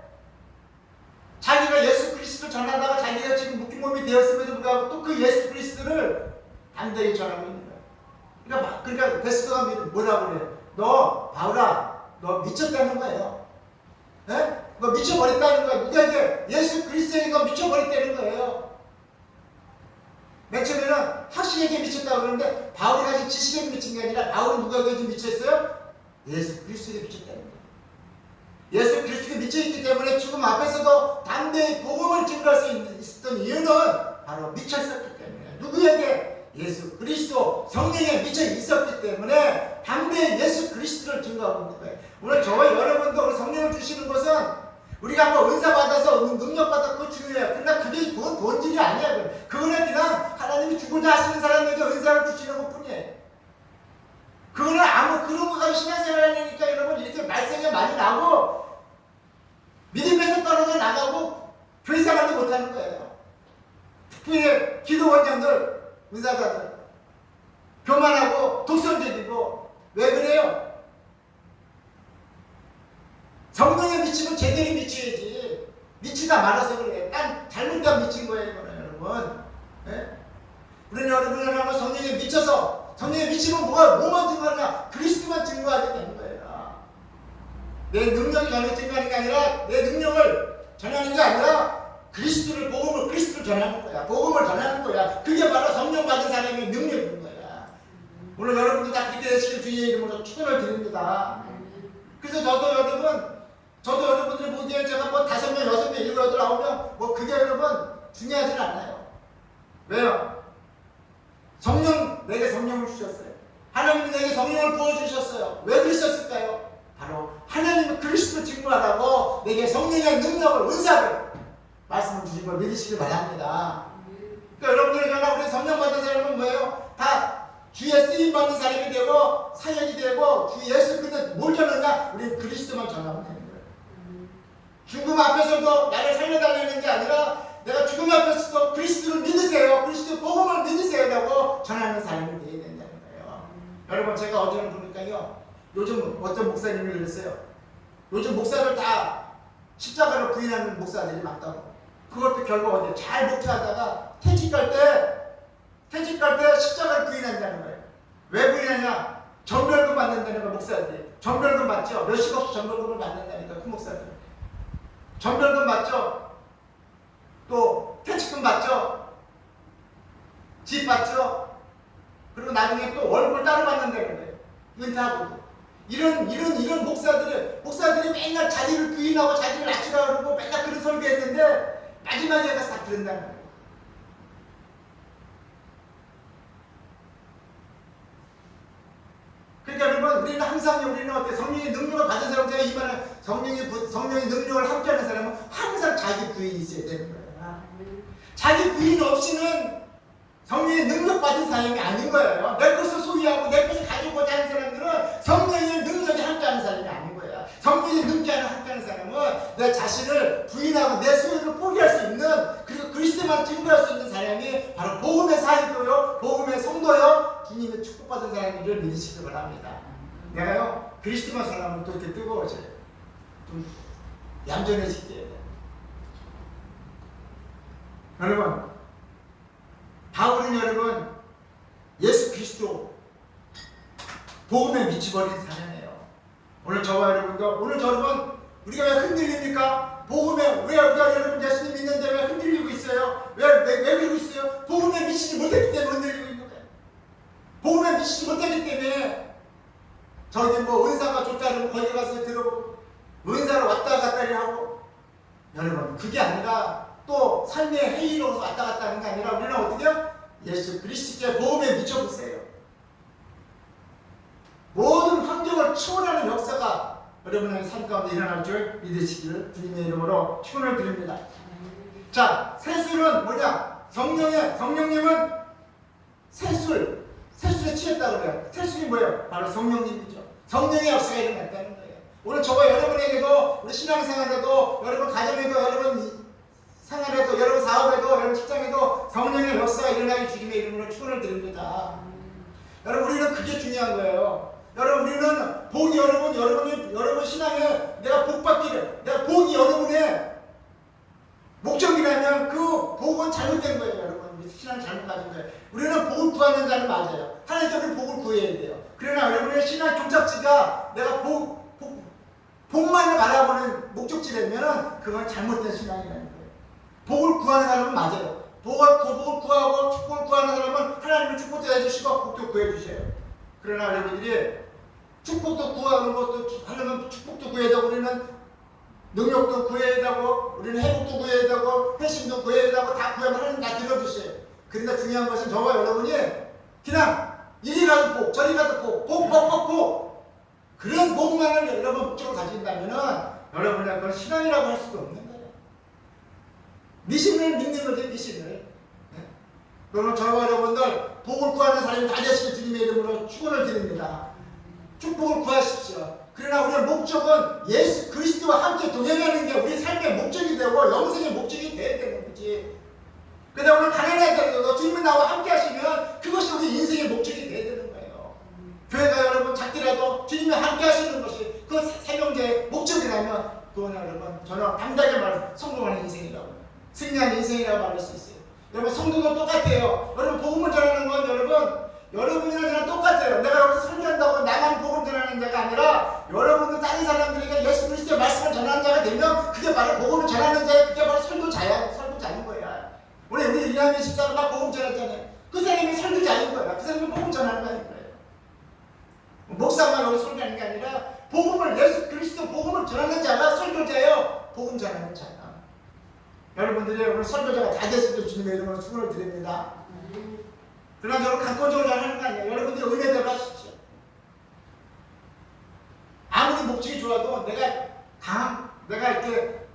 자기가 예수 그리스도를 전하다가 자기가 지금 묶인 몸이 되었음에도 불구하고 또 그 예수 그리스도를 담대히 전하고 있는 거예요. 그러니까 베스도가 뭐라고 그래요? 너 바울아, 너 미쳤다는 거예요. 에? 너 미쳐버렸다는 거야. 누구에게? 예수 그리스도에게 너 미쳐버렸다는 거예요. 맨 처음에는 학식에게 미쳤다고 그러는데 바울이 가진 지식에게 미친 게 아니라 바울은 누구에게 미쳤어요? 예수 그리스도에게 미쳤다는 거예요. 예수 그리스도에 미쳐있기 때문에 죽음 앞에서도 담대히 복음을 증거할 수 있었던 이유는 바로 미쳤었기 때문에 누구에게? 예수 그리스도 성령에 미쳐 있었기 때문에 담대히 예수 그리스도를 증거하고 있는 거예요. 오늘 저와 여러분도 오늘 성령을 주시는 것은 우리가 한번 은사 받아서 능력 받아 그거 중요해요. 그러나 그건 본질이 아니야. 그거는 그냥 하나님이 주고자 하시는 사람에게 은사를 주시는 것 뿐이에요. 그거는 그런 거 가지고 신앙생활 하니까 여러분 이렇게 말썽이 많이 나고 믿음에서 떨어져 나가고 교회 생활도 못하는 거예요. 특히 기도원장들, 은사자들 교만하고 독선적이고 왜 그래요? 성령에 미치면 제대로 미쳐야지. 미치다 말아서 그래. 난 잘못한 미친 거예요, 이거는 여러분. 예? 우리는 여러분 성령에 미쳐서 성령에 미치면 뭐만 증거하냐? 그리스도만 증거하게 되는 거예요. 내 능력이 증거하는 게 아니라 내 능력을 전하는 게 아니라 복음을 그리스도를 전하는 거야. 복음을 전하는 거야. 그게 바로 성령 받은 사람의 능력인 거야. 오늘 여러분도 다 그렇게 되시길 주의 이름으로 축원을 드립니다. 그래서 저도 여러분들 보기에 제가 5명, 6명, 7, 8, 9명 그게 여러분 중요하진 않아요. 왜요? 내게 성령을 주셨어요. 하나님이 내게 성령을 부어주셨어요. 왜 그러셨을까요? 바로 하나님은 그리스도를 증거하라고 내게 성령의 능력을, 은사를 말씀을 주신 걸 믿으시길 바랍니다. 그러니까 여러분들이 우리 성령 받은 사람은 뭐예요? 다 주의 쓰임 받는 사람이 되고 사역이 되고 주 예수 근데 뭘 전하냐? 우리는 그리스도만 전하면 되는 거예요. 죽음 앞에서도 나를 살려달라는 게 아니라 내가 죽음 앞에서도 그리스도를 믿으세요. 그리스도 복음을 믿으세요라고 전하는 사람이 되어야 된다는 거예요. 여러분 제가 어제는 보니까요. 요즘 어떤 목사님이 그랬어요. 요즘 목사를 다 십자가로 부인하는 목사들이 많다고. 그것도 결국 어디 잘 목회하다가 퇴직할 때 십자가를 부인한다는 거예요. 왜 부인하냐? 전별금 받는다는 거예요. 목사들이. 전별금 받죠. 몇십억씩 전별금을 받는다니까 큰 목사들. 전별금 받죠. 또 퇴직금 받죠. 집 받죠. 그리고 나중에 또 월급을 따로 받는다는 거예요. 은퇴하고. 이런 목사들이 맨날 자기를 부인하고 자기를 낮추라고 그러고 맨날 그런 설교했는데 마지막에 가서 다 그런다는 거예요. 그러니까 여러분 우리는 항상 어때? 성령의 능력을 받은 사람 제가 이 말은 성령의 능력을 함께하는 사람은 항상 자기 부인이 있어야 되는 거예요. 자기 부인 없이는 성령의 능력 받은 사람이 아닌 거예요. 내 것을 소유하고 내 것을 가지고자 하는 사람들은 성령의 능력이 함께하는 사람이 아닌 거예요. 성령의 능력이 함께하는 사람은 내 자신을 부인하고 내 소유를 포기할 수 있는 그리고 그리스도만 증거할 수 있는 사람이 바로 복음의 사역도요, 복음의 성도요, 주님의 축복받은 사람들을 믿으시기 바랍니다. 내가요 그리스도만 사랑하면 또 이렇게 뜨거워져요. 좀 얌전해지게 해야 돼요. 여러분 바울은 여러분 예수 그리스도 복음에 미쳐버린 사람이에요. 오늘 저와 여러분도 오늘 여러분 우리가 왜 흔들립니까? 복음에 왜 우리가 여러분 예수님 믿는데 왜 흔들리고 있어요? 왜 그러고 있어요? 복음에 미치지 못했기 때문에 흔들리고 있는 거예요. 복음에 미치지 못했기 때문에 저기 뭐 은사가 좋다 그러면 거기 가서 들어보고 은사로 왔다 갔다 하고 여러분 그게 아니라 또 삶의 회의로서 왔다 갔다 하는 게 아니라 우리는 어떻게 해요? 예수 그리스도의 복음에 미쳐보세요. 모든 환경을 초월하는 역사가 여러분의 삶 가운데 일어날 줄 믿으시기를 주님의 이름으로 축원을 드립니다. 자, 세술은 뭐냐? 성령님은 세술에 취했다고 그래요. 세술이 뭐예요? 바로 성령님이죠. 성령의 역사가 일어났다는 거예요. 오늘 저와 여러분에게도 우리 신앙생활에도 여러분 가정에도 여러분 생활에도 여러분 사업에도 여러분 직장에도 성령의 역사가 일어나기 주님의 이름으로 축원을 드립니다. 여러분 우리는 그게 중요한 거예요. 여러분 우리는 복이 여러분 신앙에 내가 복 받기를 내가 복이 여러분의 목적이라면 그 복은 잘못된 거예요. 여러분 신앙 잘못 가진 거예요. 우리는 복을 구하는 자는 맞아요. 하나님께서 복을 구해야 돼요. 그러나 여러분의 신앙 종착지가 내가 복만을 바라보는 목적지라면 그건 잘못된 신앙이라는 거예요. 복을 구하는 사람은 맞아요. 복을 구하고 축복을 구하는 사람은 하나님은 축복도 해주시고 복도 구해주셔요. 그러나 여러분들이 축복도 구하는 것도 하려면 축복도 구해야 되고 우리는 능력도 구해야 되고 우리는 회복도 구해야 되고 회심도 구해야 되고 다 구하면 하나님 다 들어주셔요. 그러나 중요한 것은 저와 여러분이 그냥 이리 가도 복 저리 가도 복 그런 복만을 여러분 목적으로 가진다면은 여러분의 그걸 신앙이라고 할 수도 없는 거예요. 미신을 믿는 거죠. 미신을. 그러면 저와 여러분들 복을 구하는 사람이 다 되시길 주님의 이름으로 축원을 드립니다. 축복을 구하십시오. 그러나 우리의 목적은 예수 그리스도와 함께 동행하는 게 우리 삶의 목적이 되고 영생의 목적이 돼야 되는 거지. 그러나 오늘 가난하더라도 주님이 나와 함께 하시면 그것이 우리 인생의 목적이 돼야 되는 거예요. 교회가 여러분 작더라도 주님이 함께 하시는 것이 그 사명자의 목적이라면 그건 여러분 저는 당당하게 말해서 성공하는 인생이라고 승리하는 인생이라고 말할 수 있어요. 여러분 성도도 똑같아요. 여러분 복음을 전하는 건 여러분이랑 저랑 똑같아요. 내가 여기서 설교한다고 나만 복음 전하는 자가 아니라 여러분도 다른 사람들에게 예수 그리스도의 말씀을 전하는 자가 되면 그게 바로 복음을 전하는 자예요. 그게 바로 설교자인 거야. 우리 이하민 집사가 막 복음 전했잖아요. 그 사람이 설교자인 거야. 그 사람이 복음 전하는 거예요. 목사만 여기 설교하는 게 아니라 복음을 예수 그리스도 복음을 전하는 자가 설교자예요. 복음 전하는 자가. 여러분들이 오늘 설교자가 다 되시길 주님의 이름으로 축원을 드립니다. 그러나 여러분 강권적으로 하는 거 아니에요. 여러분들이 은혜대로 하십시오. 아무리 목적이 좋아도 내가 이렇게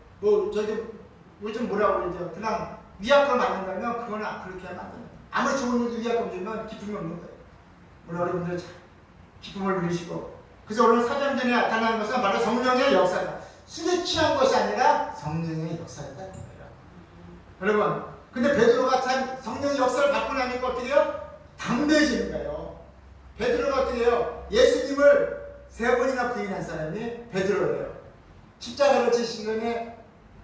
요즘 뭐라고 그러죠? 그냥 위약금 받는다면 그건 그렇게 하면 안 돼요. 아무리 좋은 일도 위약금 주면 기쁨이 없는 거예요. 오늘 여러분들 기쁨을 누리시고 그래서 오늘 사장전에 나타나는 것은 바로 성령의 역사다. 술에 취한 것이 아니라 성령의 역사다. 여러분, 근데 베드로가 참 성령의 역사를 받고 나니까 어떻게 해요? 담대해지는 거예요. 베드로가 어떻게 해요? 예수님을 3번이나 부인한 사람이 베드로예요. 십자가를 지신 전에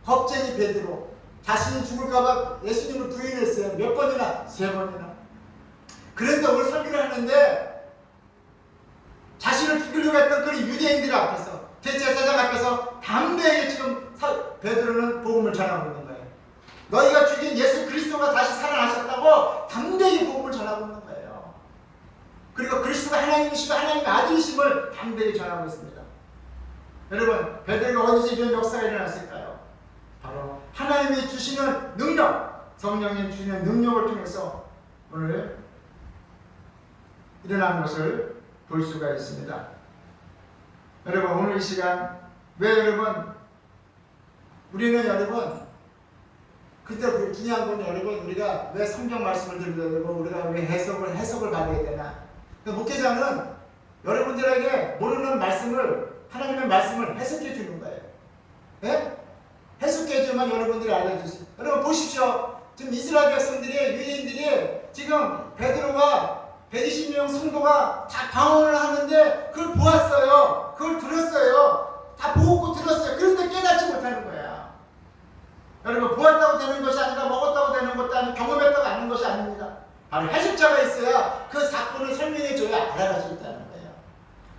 겁쟁이 베드로. 자신이 죽을까봐 예수님을 부인했어요. 몇 번이나? 3번이나. 그런데 오늘 설교를 하는데 자신을 죽이려고 했던 그 유대인들 앞에서 대제사장 앞에서 담대하게 지금 베드로는 복음을 전하고 있는 거예요. 너희가 죽인 예수 그리스도가 다시 살아나셨다고 담대히 복음을 전하고 있는 거예요. 그리고 그리스도가 하나님이시고 하나님의 아들이심을 담대히 전하고 있습니다. 여러분, 베드로가 어디서 이런 역사가 일어났을까요? 바로 하나님이 주시는 능력, 성령이 주시는 능력을 통해서 오늘 일어나는 것을 볼 수가 있습니다. 여러분, 오늘 이 시간 우리는 여러분 근데 중요한 건 여러분 우리가 왜 성경 말씀을 들어야 되고 우리가 왜 해석을 받아야 되나? 목회자는 여러분들에게 모르는 하나님의 말씀을 해석해 주는 거예요. 네? 해석해 주면 여러분들이 알려주세요. 여러분 보십시오. 지금 이스라엘 백성들이 유대인들이 지금 베드로가 120명 성도가 다 방언을 하는데 그걸 보았어요. 그걸 들었어요. 다 보고 들었어요. 그런데 깨닫지 못하는 거야. 여러분 보았다고 되는 것이 아니라 먹었다고 되는 것도 아니고 경험했다고 아는 것이 아닙니다. 바로 해석자가 있어야 그 사건을 설명해 줘야 알아갈 수 있다는 거예요.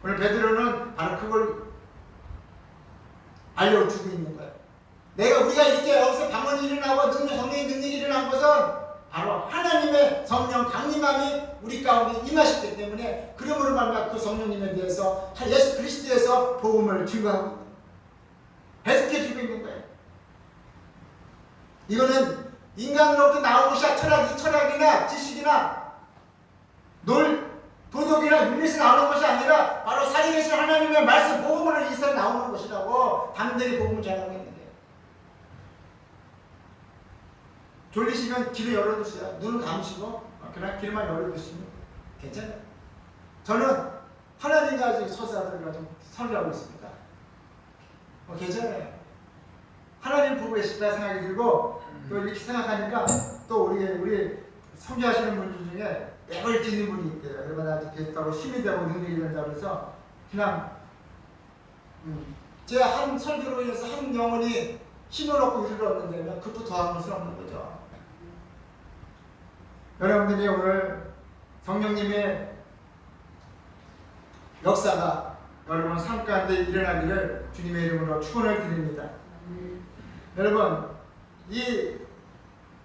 오늘 베드로는 바로 그걸 알려주고 있는 거예요. 우리가 이렇게 여기서 방언이 일어나고 성령의 능력이 일어난 것은 바로 하나님의 성령 강림함이 우리 가운데 임하셨기 때문에 그러므로 말미암아 그 성령님에 대해서 예수 그리스도에서 복음을 증거하고 있는 거예요. 해석해 주고 있는 거예요. 이거는 인간으로부터 나온 것이 철학이나 지식이나 도덕이나 윤리에서 나오는 것이 아니라 바로 살아계신 하나님의 말씀 복음으로 인해서 나오는 것이라고 당대히 복음을 전하고 있는 거예요. 졸리시면 귀를 열어두세요. 눈을 감으시고 그냥 귀만 열어두시면 괜찮아요. 저는 하나님과 서사들과 좀 설교하고 있습니다. 괜찮아요. 하나님 보고 계시다 생각이 들고 또 이렇게 생각하니까 또 우리 선교하시는 분들 중에 맥을 딛는 분이 있대요. 얼마나 됐다고 힘이 되고 능력이 된다고 해서 그냥 제 한 설교로 인해서 한 영혼이 힘을 얻고 위를 얻는다면 그것도 더한 것은 없는 거죠. 여러분들이 오늘 성령님의 역사가 여러분 삶 가운데 일어나기를 주님의 이름으로 축원을 드립니다. 여러분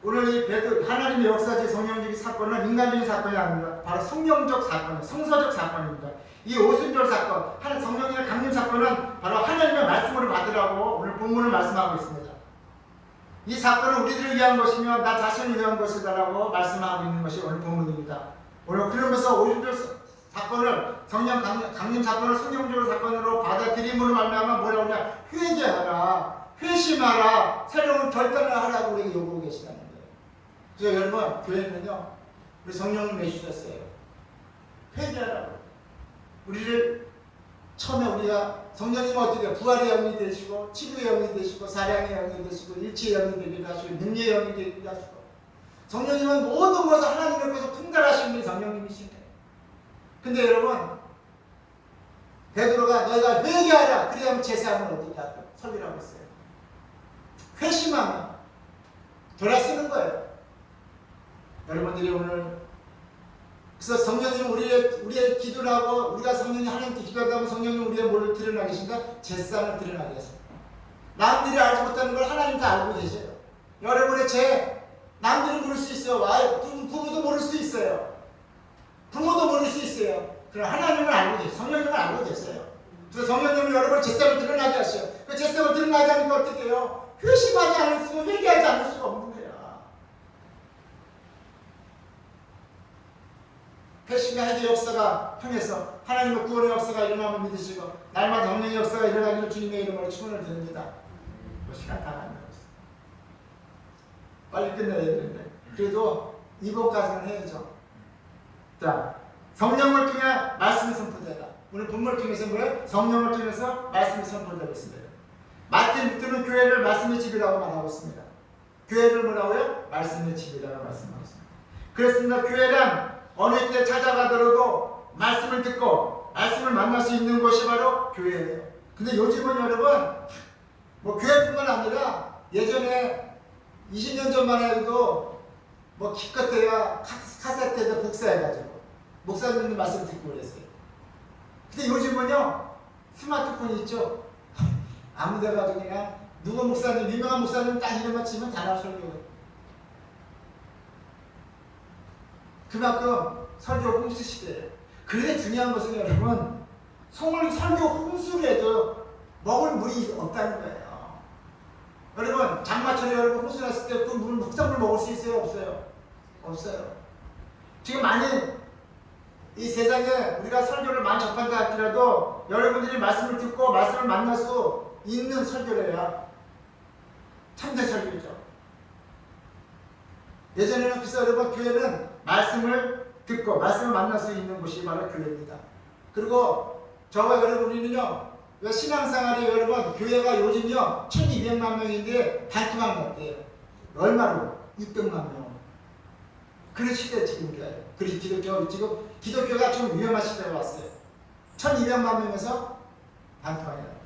오늘 이 하나님의 역사적 성령적인 사건은 인간적인 사건이 아니라 바로 성령적 사건, 성서적 사건입니다. 이 오순절 사건, 성령님의 강림 사건은 바로 하나님의 말씀으로 받으라고 오늘 본문을 말씀하고 있습니다. 이 사건은 우리들을 위한 것이며 나 자신을 위한 것이다라고 말씀하고 있는 것이 오늘 본문입니다. 오늘 그러면서 오순절 사건을 성령 강림 사건을 성령적 사건으로 받아들임으로 말미암아 뭐라고 하냐? 회개하라, 회심하라, 새로운 결단을 하라고 우리에게 요구하고 계시다는 거예요. 그래서 여러분 교회는요 우리 성령님 내주셨어요. 회개하라고. 우리를 처음에 우리가 성령님은 어떻게 해요? 부활의 영이 되시고 치유의 영이 되시고 사랑의 영이 되시고 일치의 영이 되기도 하시고 능력의 영이 되기도 하시고 성령님은 모든 것을 하나님 옆에서 통달하시는 분이 성령님이신 거예요. 근데 여러분 베드로가 너희가 회개하라 그래야만 제사함을 얻으리라 설교를 하고 있어요. 회심하면 돌아서는 거예요. 여러분들이 오늘 그래서 성령님은 우리의 기도를 하고 우리가 성령님 하나님께 기도하다 보면 성령님 우리의 뭐를 드러나 계신가? 제사를 드러나게 하십니다. 남들이 알지 못하는 걸 하나님 다 알고 계셔요. 여러분의 죄 남들은 모를 수 있어요. 부모도 모를 수 있어요. 부모도 모를 수 있어요. 그럼 하나님은 알고 계세요. 성령님은 알고 계세요. 그래서 성령님은 여러분 제사를 드러나게 하셔요. 그 제사를 드러나게 하니까 어떻게 해요? 회심하지 않을 수가 회개하지 않을 수가 없는 거야. 회심의 해제 역사가 통해서 하나님의 구원의 역사가 일어남을 믿으시고 날마다 성령의 역사가 일어나기를 주님의 이름으로 축원을 드립니다. 시간 다 간다고 했어요. 빨리 끝내야 되는데 그래도 이번까지는 해야죠. 자, 성령을 통해 말씀이 선포되다. 오늘 본문을 통해서 뭐예요? 성령을 통해서 말씀이 선포되고 있습니다. 마틴 루터는 교회를 말씀의 집이라고 말하고 있습니다. 교회를 뭐라고요? 말씀의 집이라고 말씀하고 있습니다. 그렇습니다. 교회란 어느 때 찾아가더라도 말씀을 듣고 말씀을 만날 수 있는 곳이 바로 교회예요. 근데 요즘은 여러분 뭐 교회뿐만 아니라 예전에 20년 전만 해도 뭐 기껏해야 카세트에다 복사해가지고 목사님들 말씀 듣고 그랬어요. 근데 요즘은요 스마트폰이 있죠. 아무데 가도 그냥 누구 목사님 유명한 목사님 딱 이름만 치면 다 나와 설교. 그만큼 설교 홍수 시대예요. 그런데 중요한 것은 여러분 설교 홍수를 해도 먹을 물이 없다는 거예요. 여러분 장마철에 여러분 홍수 났을 때 그 물 흑산물 먹을 수 있어요? 없어요? 없어요. 지금 만일 이 세상에 우리가 설교를 많이 접한다 할지라도 여러분들이 말씀을 듣고 말씀을 만날 수 있는 설교래야 참된 설교죠. 예전에는 그래서 여러분 교회는 말씀을 듣고 말씀을 만날 수 있는 곳이 바로 교회입니다. 그리고 저와 여러분이는요 왜 신앙생활이 여러분 교회가 요즘요 1200만 명인데 반토막 났대요. 얼마로? 600만 명. 그런 시대 지금 우리가요. 그리고 기독교가 좀 위험한 시대가 왔어요. 1200만 명에서 반토막이 났대요.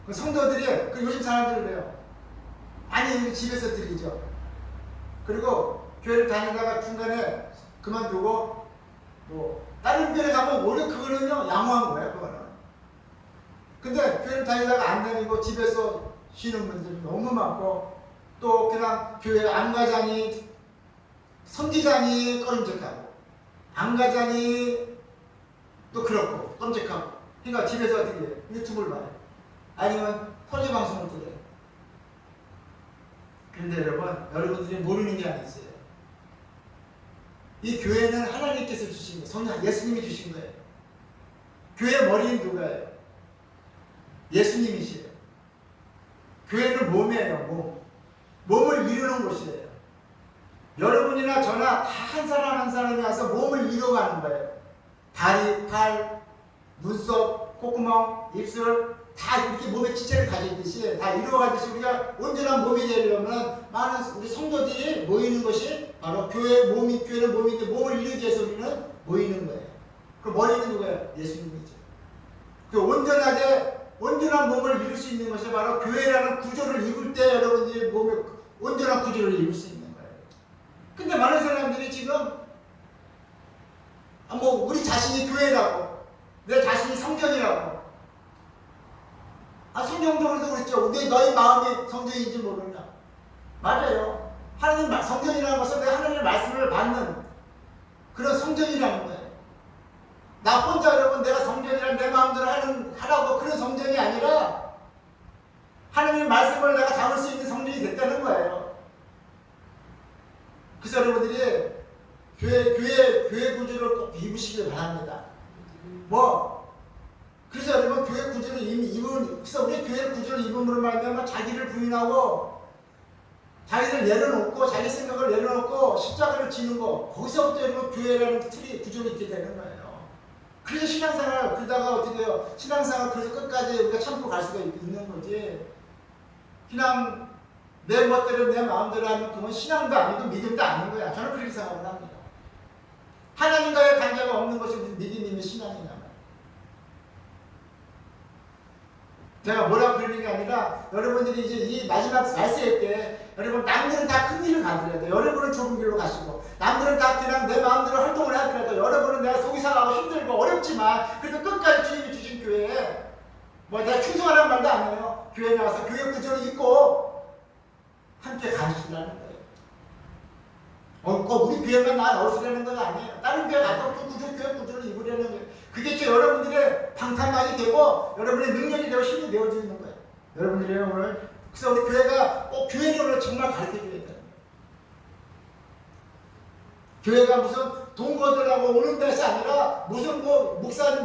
그 성도들이 요즘 사람들이 그래요. 아니 집에서 드리죠. 그리고 교회를 다니다가 중간에 그만두고 뭐 다른 교회 가면 오히려 그거는요 양호한 거예요. 그거는 근데 교회를 다니다가 안 다니고 집에서 쉬는 분들이 너무 많고, 또 그냥 교회 안가자니 선지자니 꺼림직하고, 안가자니 또 그렇고 껌직하고. 그러니까 집에서 어떻게 해요? 유튜브를 봐요. 아니면 설교 방송을 들어요. 그런데 여러분들이 모르는 게 하나 있어요. 이 교회는 하나님께서 주신 거예요. 성령 예수님이 주신 거예요. 교회 머리는 누가예요? 예수님이시에요. 교회는 몸이에요. 몸을 이루는 곳이에요. 여러분이나 저나 다 한 사람 한 사람이 와서 몸을 이루어가는 거예요. 다리, 팔, 눈썹, 콧구멍, 입술 다 이렇게 몸의 지체를 가지듯이 다 이루어가듯이 우리가 온전한 몸이 되려면 많은 우리 성도들이 모이는 것이 바로 교회는 몸인데 몸을 이루기 위해서 우리는 모이는 거예요. 그 머리는 누구예요? 예수님이죠. 그 온전한 몸을 이룰 수 있는 것이 바로 교회라는 구조를 이룰 때 여러분들이 몸의 온전한 구조를 이룰 수 있는 거예요. 근데 많은 사람들이 지금 우리 자신이 교회라고, 내 자신이 성전이라고. 성경적으로도 그랬죠. 왜 너희 마음이 성전인지 모르냐. 맞아요. 하나님 성전이라는 것은 내가 하나님의 말씀을 받는 그런 성전이라는 거예요. 나 혼자 여러분 내가 성전이란 내 마음대로 하라고 그런 성전이 아니라 하나님의 말씀을 내가 담을 수 있는 성전이 됐다는 거예요. 그래서 여러분들이 교회 구조를 꼭 입으시길 바랍니다. 그래서 여러분 교회 구조를 그래서 우리 교회 구조를 입음으로 말미암아 자기를 부인하고 자기를 내려놓고 자기 생각을 내려놓고 십자가를 지는 거, 거기서부터 여러분 교회라는 틀이 구조를 있게 되는 거예요. 그래서 신앙생활 그러다가 어떻게 해요? 신앙생활 그래서 끝까지 우리가 참고 갈 수가 있는 거지. 그냥 내 멋대로 내 마음대로 하면 그건 신앙도 아니고 믿음도 아닌 거야. 저는 그렇게 생각을 합니다. 하나님과의 관계가 없는 것이 믿음이면 신앙이냐. 제가 뭐라고 그러는 게 아니라 여러분들이 이제 이 마지막 말세일 때 여러분 남들은 다 큰 길을 가더라도 여러분은 좁은 길로 가시고 남들은 다 그냥 내 마음대로 활동을 하더라도 여러분은 내가 속이 상하고 힘들고 어렵지만 그래도 끝까지 주님이 주신 교회에 내가 충성하라는 말도 안 해요. 교회에 나와서 교회 구조를 입고 함께 가시라는 거예요. 꼭 우리 교회만 나오시라는 건 아니에요. 다른 교회 가서 교회 구조를 입으려는 거예요. 그게 여러분들의 방탄만이 되고 여러분의 능력이 되고 힘이 되어지는 거예요. 여러분들이 오늘 그래서 우리 교회가 꼭 교회를 오늘 정말 가르쳐줘야 돼요. 교회가 무슨 동거들하고 오는 것이 아니라 무슨 목사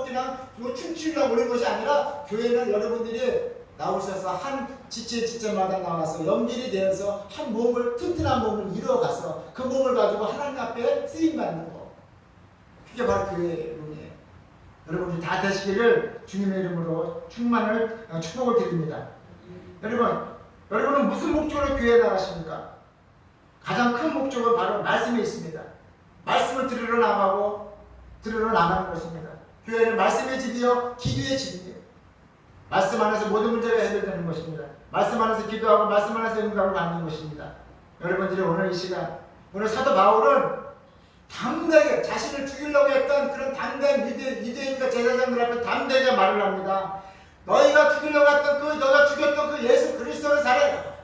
그냥 춤추려고 오는 것이 아니라 교회는 여러분들이 나오셔서 한 지체마다 나와서 연결이 되어서 한 몸을 튼튼한 몸을 이루어가서 그 몸을 가지고 하나님 앞에 쓰임받는 거. 그게 바로 교회의 론이에요. 여러분이 다 되시기를 주님의 이름으로 축복을 드립니다. 여러분은 무슨 목적으로 교회에 나가십니까? 가장 큰 목적은 바로 말씀에 있습니다. 말씀을 들으러 나가는 것입니다. 교회는 말씀의 집이요 기도의 집이에요. 말씀 안에서 모든 문제가 해결되는 것입니다. 말씀 안에서 기도하고 말씀 안에서 응답을 받는 것입니다. 여러분들이 오늘 이 시간, 오늘 사도 바울은 담대하게 자신을 죽이려고 했던 그런 담대한 유대인과 제사장들 앞에 담대하게 말을 합니다. 너희가 죽이려고 했던 너가 죽였던 그 예수 그리스도는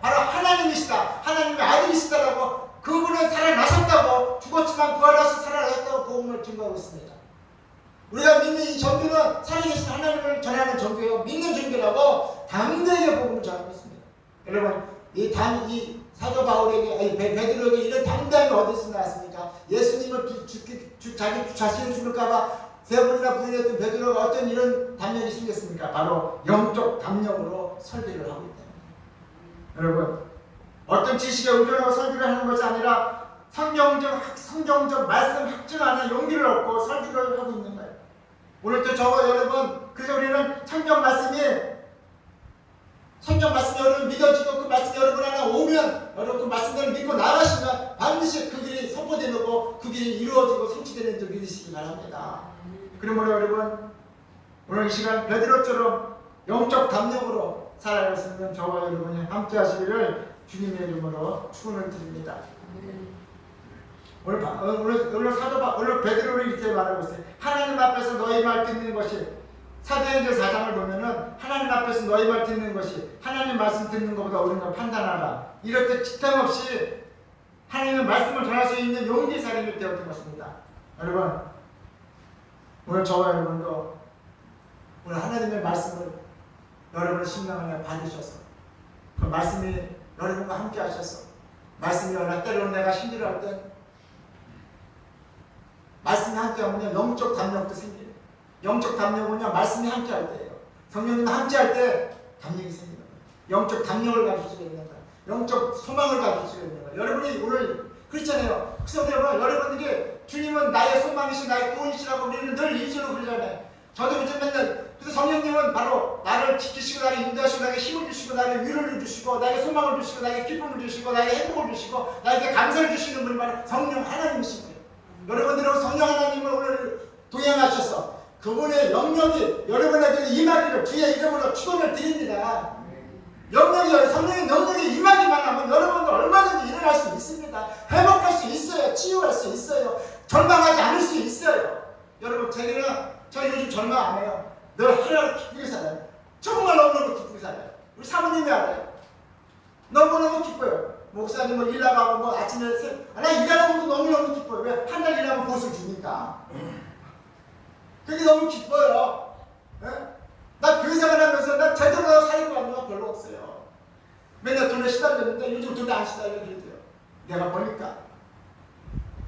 바로 하나님이시다. 하나님의 아들이시다라고 그분은 살아나셨다고 죽었지만 부활하셔서 살아나셨다고 복음을 증거하고 있습니다. 우리가 믿는 이 전교는 살아계신 하나님을 전하는 전교요. 믿는 전교라고 담대하게 복음을 전하고 있습니다. 여러분 이 사도 바울에게 베드로에게 이런 담대함이 어디서 나왔습니까? 예수님을 자기 자신을 죽을까봐 세 번이나 부인했던 베드로가 어떤 이런 담력이 생겼습니까? 바로 영적 담력으로 설교를 하고 있다. 여러분 어떤 지식에 의존하고 설교를 하는 것이 아니라 성경적 말씀 학증 안에 용기를 얻고 설교를 하고 있는 거예요. 오늘도 저와 여러분 그래서 우리는 성경 말씀이 여러분 믿어지고 그 말씀이 여러분 안에 오면 여러분 그 말씀대로 믿고 나가시면 반드시 그 길이 선포되고 그 길이 이루어지고 성취되는 줄 믿으시기 바랍니다. 그러므로 여러분 오늘 이 시간 베드로처럼 영적 담력으로 살아갈 수 있는 저와 여러분이 함께 하시기를 주님의 이름으로 축원을 드립니다. 오늘 베드로는 이렇게 말하고 있어요. 하나님 앞에서 너희 말 듣는 것이 사도행전 4장을 보면은 하나님 앞에서 너희 말 듣는 것이 하나님 말씀 듣는 것보다 옳은 걸 판단하라. 이럴 때 지탐없이 하나님의 말씀을 전할 수 있는 용기의 사람이 되었던 것입니다. 여러분, 오늘 저와 여러분도 오늘 하나님의 말씀을 여러분의 심령 안에 받으셔서 그 말씀이 여러분과 함께 하셔서 말씀이 얼마 때로는 내가 힘들어할 때 말씀이 함께 하면 영적 담력도 생겨요. 영적 담력은요 말씀이 함께 할 때예요. 성령님이 함께 할 때 담력이 생깁니다. 영적 담력을 가질 수가 있는 거예요. 영적 소망을 가질 수가 있는 거예요. 여러분이 오늘 그렇잖아요. 그래서 여러분들이 주님은 나의 소망이시 나의 구원이시라고 우리는 늘 입술로 그러잖아요. 저도 요즘 맨날 그래서 성령님은 바로 나를 지키시고 나를 인도하시고 나에게 힘을 주시고 나에게 위로를 주시고 나에게 소망을 주시고 나에게 기쁨을 주시고 나에게 행복을 주시고 나에게 감사를 주시는 분이 바로 성령 하나님이신 거예요. 여러분들은 성령 하나님을 오늘 동행하셔서 그분의 영역이 여러분에게 임하기를 주의 이름으로 축원을 드립니다. 성령의 영역이 임하기만 하면 여러분들 얼마든지 일어날 수 있습니다. 회복할 수 있어요. 치유할 수 있어요. 절망하지 않을 수 있어요. 여러분 저 요즘 절망 안 해요. 늘 하루하루 기쁘게 살아요. 정말 너무너무 기쁘게 살아요. 우리 사모님이 알아요. 너무너무 기뻐요. 목사님 일 나가고 아침에 나 일하는 것도 너무너무 기뻐요. 왜? 한 달 일하면 보수를 주니까. 그게 너무 기뻐요. 예? 나 교회 생활하면서 나 제대로 살고 가는 건 별로 없어요. 맨날 돈에 시달렸는데 요즘 돈에 안 시달려 그래도요. 내가 보니까.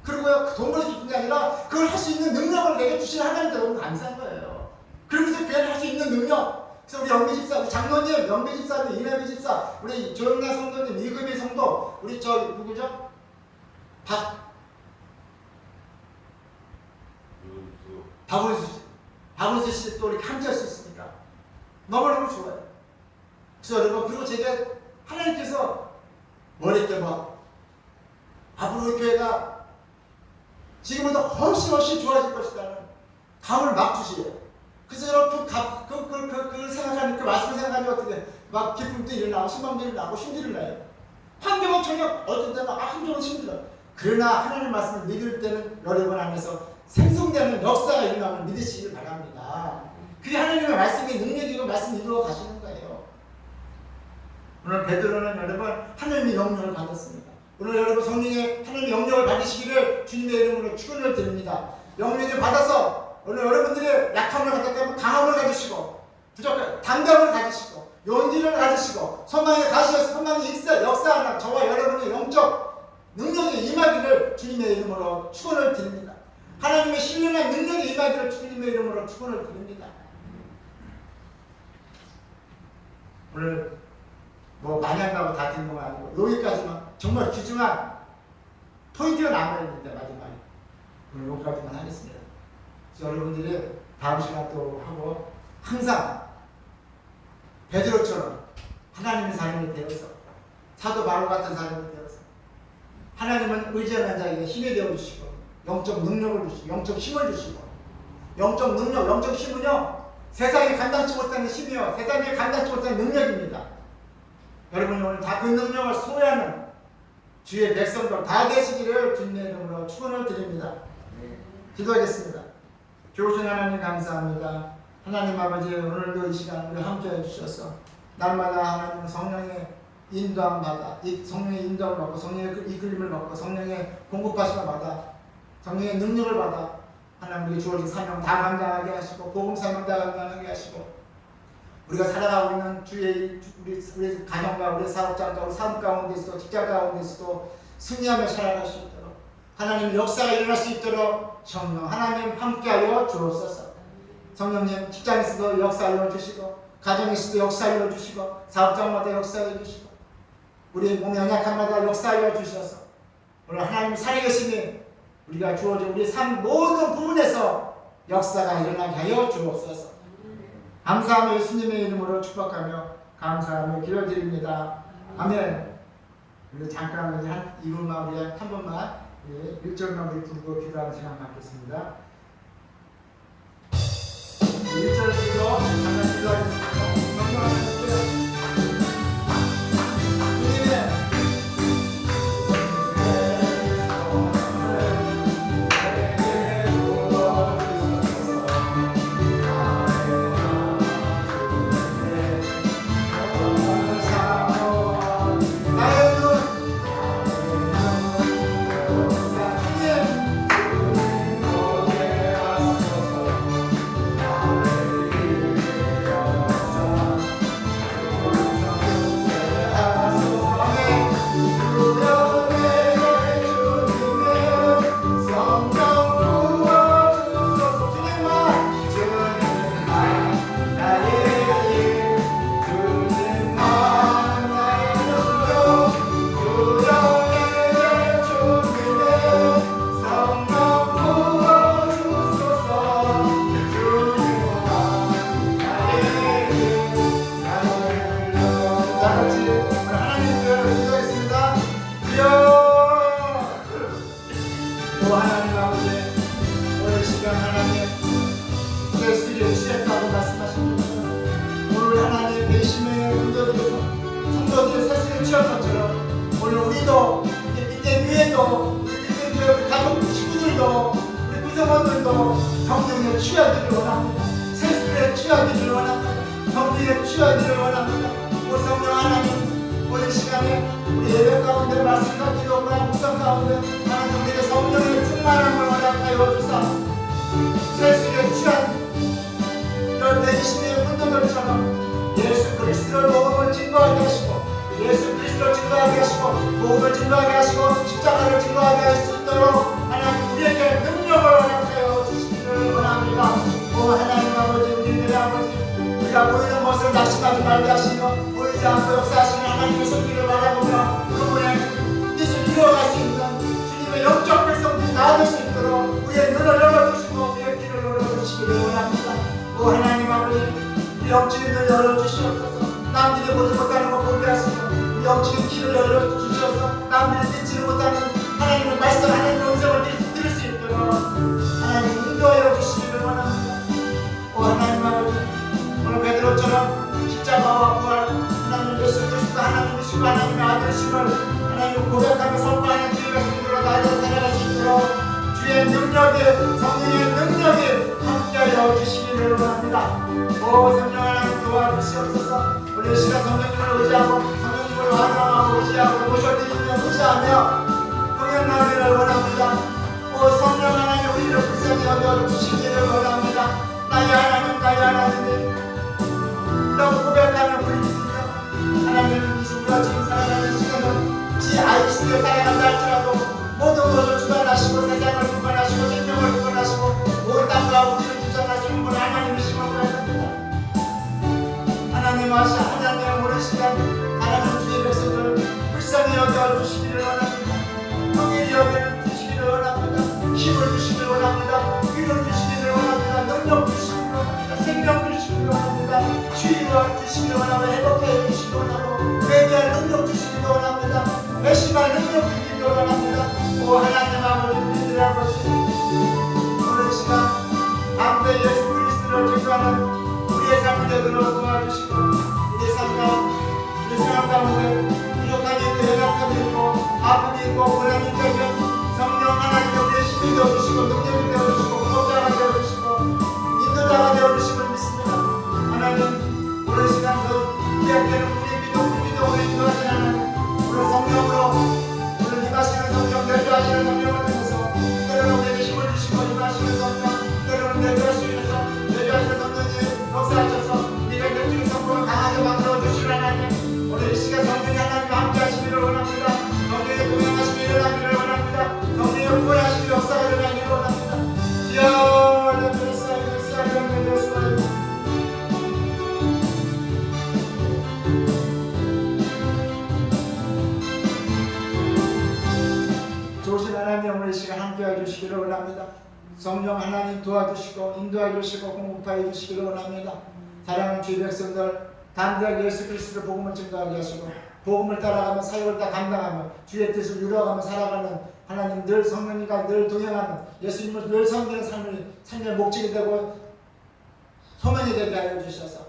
그리고 돈 벌어서 기쁜 게 아니라 그걸 할 수 있는 능력을 내게 주신 하나님께 너무 감사한 거예요. 그러면서 교회를 할 수 있는 능력. 그래서 우리 영미 집사, 우리 장로님, 영미 집사님, 이남미 집사, 우리 조영란 성도님, 이금희 성도, 우리 누구죠? 박원수 씨 또 이렇게 함께 할 수 있으니까 너무너무 좋아요. 그래서 여러분, 그리고 제가 하나님께서 머리께 앞으로 교회가 지금보다 훨씬 좋아질 것이라는 감을 막 주시래요. 그래서 여러분 그걸 생각하니까 그 말씀을 생각하니까 어떻게 막 기쁨도 일어나고 희망도 일어나고 힘도 일어나요. 환경은 전혀 어떤 때는 환경은 힘들어요. 그러나 하나님 말씀을 믿을 때는 여러분 안에서 생성되는 역사가 일어나면 믿으시길 바랍니다. 그게 하나님의 말씀의 능력이고 말씀 이루어 가시는 거예요. 오늘 베드로는 여러분 하나님의 영역을 받았습니다. 오늘 여러분 성령의 하나님의 영역을 받으시기를 주님의 이름으로 축원을 드립니다. 영역을 받아서 오늘 여러분들이 약함을 갖다 강함을 가지시고 부족한 담대함을 가지시고 용기를 가지시고 소망에 가시어서 소망이 역사하는 저와 여러분의 영적 능력이 임하기를 주님의 이름으로 축원을 드립니다. 하나님의 신령한 능력이 임하기를 주님의 이름으로 축원을 드립니다. 오늘 많이 한다고 다 듣는 건 아니고 여기까지만 정말 귀중한 포인트가 남아있는데 마지막에 오늘 여기까지만 하겠습니다. 그래서 여러분들이 다음 시간 또 하고 항상 베드로처럼 하나님의 사람이 되어서 사도 바울 같은 사람이 되어서 하나님은 의지하는 자에게 힘이 되어주시고 영적 능력을 주시고 영적 힘을 주시고 영적 능력, 영적 힘은요 세상이 감당치 못하는 힘이요 세상이 감당치 못하는 능력입니다. 여러분이 오늘 다 그 능력을 소유하는 주의 백성들 다 되시기를 주님의 이름으로 축원을 드립니다. 기도하겠습니다. 좋으신 하나님 감사합니다. 하나님 아버지 오늘도 이 시간 우리 함께 해주셔서 날마다 하나님 성령의 인도함 받아 성령의 인도함을 받고 성령의 이끌림을 받고 성령의 공급하심을 받아 성령의 능력을 받아 하나님 우리 주어진 사명 다 감당하게 하시고 복음 사명 다 감당하게 하시고 우리가 살아가고 있는 우리 가정과 우리 사업장과 우리 삶 가운데서도 직장 가운데서도 승리하며 살아갈 수 있도록 하나님 역사가 일어날 수 있도록 성령 하나님 함께하여 주옵소서. 성령님 직장에서도 역사 알려주시고 가정에서도 역사 알려주시고 사업장마다 역사 알려주시고 우리 몸의 연약함마다 역사 알려주셔서 오늘 하나님 살아계심이 우리가 주어진 우리 삶 모든 부분에서 역사가 일어나게 하여 주옵소서. 감사하며 예수님의 이름으로 축복하며 감사하며 기도드립니다. 아멘. 우리 잠깐 우리 한 2분만 우리 한 번만 1절만 우리 부르고 기도하는 시간 갖겠습니다. 1절 부르고 잠깐 기도하겠습니다. 명령하십시오. 주님의 세수를 취했다고 말씀하십니다. 오늘 하나님 배심의 문제들에서 성도들의 세수를 취한 것처럼 오늘 우리도 밑에 위에도 우리 밑에 가족 식구들도 우리 구성원들도 성령에 취하기를 원합니다. 세수에 취하기를 원합니다. 성령에 취하기를 원합니다. 오 성령 하나님 오늘 시간에 우리 예배 가운데 말씀과 기도와 묵상 가운데 하나님 우리의 성령의 충만함을 허락하여 주사 세수에 취한 이런 내리심의 문도들처럼 예수 그리스도를 복음을 증거하게 하시고 예수 그리스도를 증거하게 하시고 복음을 증거하게 하시고 십자가를 증거하게 할 수 있도록 하나님 우리에게 능력을 허락하여 주시기를 원합니다. 오 하나님 아버지 우리들의 아버지 우리가 보이는 것을 낙심하지 말게 하시며 보이지 않고 역사하시는 하나님의 손길을 바라보며 그분의 뜻을 이루어갈 수 있는 주님의 영적 백성들이 나아질 수 있도록 우리의 눈을 열어주시고 우리의 귀를 열어주시기를 원합니다. 오 하나님 아버지 우리 영적인 눈을 열어주시옵소서. 남들이 보지 못하는 것 보게 하시고 우리 영적인 귀를 열어주시옵소서. 남들이 듣지를 못하는 하나님의 말씀 하나님의 음성을 들을 수 있도록 하나님 인도하여 주시기를 원합니다. 오 하나님 아버지 오늘 베드로처럼 십자가와 부활 하나님 예수 그리스도 하나님이시고 하나님의 아들이심을 하나님 고백하며 선포하는 주의 백성들로 살아갈 수 있도록 주의 능력이 성령의 능력이 함께하여 주시기를 원합니다. 오 성령 하나님 도와주시옵소서. 우리 시간 성령님을 의지하고 성령님을 환영하고 의지하고 모셔드리며 의지하며 동행하기를 원합니다. 오 성령 하나님 우리를 불쌍히 여겨주시기를 원합니다. 나의 하나님 나의 하나님 라고 고백하며 부르짖으며 하나님은 이 순간 지금 살아가는 시간은 지 아이시에 살아간다 할지라도 모든 것을 주관하시고 세상을 주관하시고 생명을 주관하시고 온 땅과 우주를 주관하시는 분 하나님이심을 고백합니다. 하나님 아시 하나님의 모든 시간 하나님 주의 백성을 불쌍히 여겨주시기를 원합니다. 통일히 여겨주시기를 원합니다. 힘을 주시기를 원합니다. 위를 주시기를 원합니다. 능력 주시기를 원합니다. 생명 주시기를 원합니다. 주의와 주시기를 원하고 회복해 주시기를 원하고 회개할 능력 주시기를 원합니다. 회심할 능력 주시기를 원합니다. 오 하나님 아버지 우리들의 아버지 오늘 시간 아무데 예수 그리스도를 증거하는 우리의 삶을 되도록 도와주시고 우리의 삶 가운데 부족함이 있고 연약함이 있고 아픔이 있고 고난이 있다면 성령 하나님의 우리의 힘이 되어주시고 능력이 되어주시고 구원자가 되어주시고 인도자가 되어주심을 믿습니다. 하나님 오늘 시간 우리에게는 우리 믿음으로 인도하시는 하나님 오늘 성령으로 오늘 임하시는 성령 내주하시는 성령을 통해서 때로는 우리에게 힘을 주시고 임하시는 성령 때로는 내주하시는 성령이 역사하셔서 우리가 영적인 성품을 강하게 만들어주시는 하나님 오늘 이 시간 성령이 하나님과 함께 하시기를 원합니다. 성령의 동행하심이 일어나기를 원합니다. 성령의 구원하심이 역사가 일어나기를 원합니다. 좋으신 하나님 오늘 이 시간 함께 해주시기를 원합니다. 성령 하나님 도와주시고 인도해 주시고 공급하여 주시기를 원합니다. 사랑하는 주의 백성들 담대하게 예수 그리스도의 복음을 증거하게 하시고 복음을 따라가며 사역을 다 감당하며 주의 뜻을 이루어가며 살아가는 하나님 늘 성령님과 늘 동행하는 예수님을 늘 섬기는 삶의 목적이 되고 소명이 되게 하여 주셔서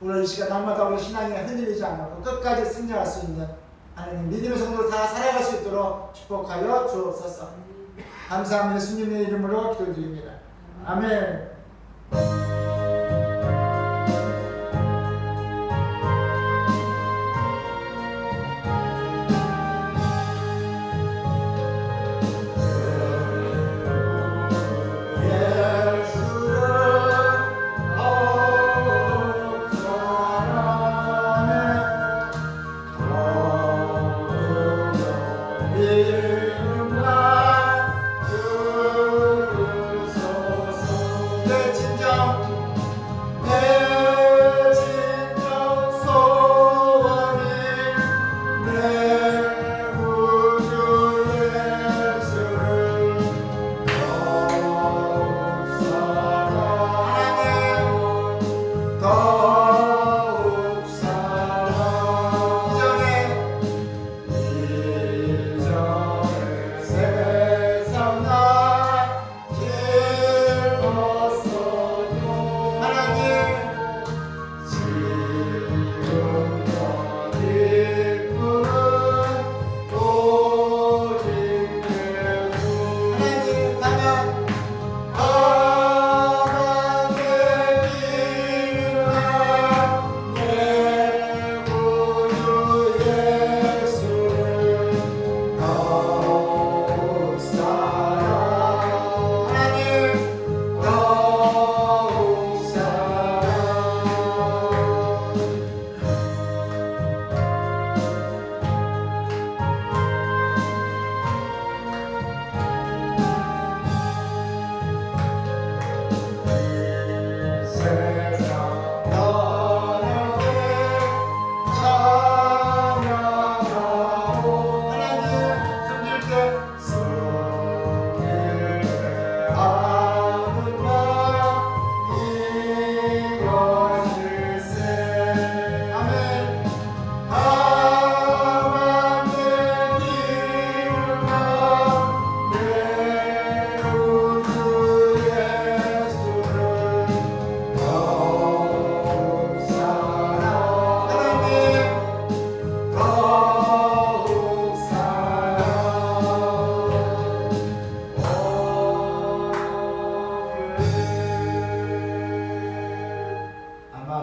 오늘 이 시간 날마다 우리 신앙이 흔들리지 않고 끝까지 승리할 수 있는 하나님 믿음의 성도로 다 살아갈 수 있도록 축복하여 주옵소서. 감사합니다. 예수님의 이름으로 기도드립니다. 아멘. 진정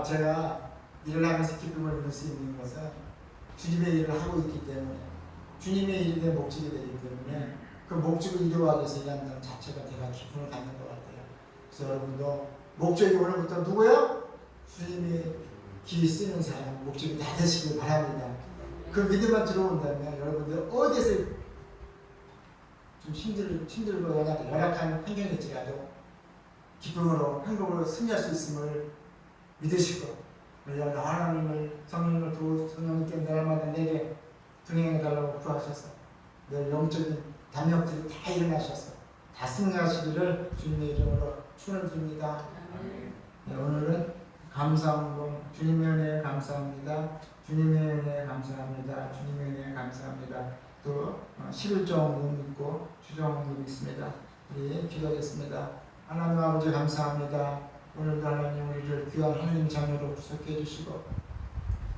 제가 일을 하면서 기쁨을 누릴 수 있는 것은 주님의 일을 하고 있기 때문에, 주님의 일이 내 목적이 되기 때문에 그 목적을 이루어가기 위해서 일한다는 자체가 제가 기쁨을 갖는 것 같아요. 그래서 여러분도 목적이 오늘부터 누구요? 주님의 기 쓰는 사람, 목적이 다 되시길 바랍니다. 그 믿음만 들어온다면 여러분들 어디에서 좀 힘들고 열악한 환경일지라도 기쁨으로 행복으로 승리할 수 있음을 믿으시고, 하나님을 성령님께 날마다 내게 동행해달라고 구하셔서 늘 영적인 담력들이 다 일어나셔서 다 승리하시기를 주님의 이름으로 축원을 드립니다. 네, 오늘은 감사함, 주님의 은혜에 감사합니다. 주님의 은혜에 감사합니다. 주님의 은혜에 감사합니다. 또 11종 믿고 주종도 믿습니다. 우리 기도하겠습니다. 하나님 아버지 감사합니다. 오늘도 하나님 우리를 귀한 하나님 자녀로 구속해 주시고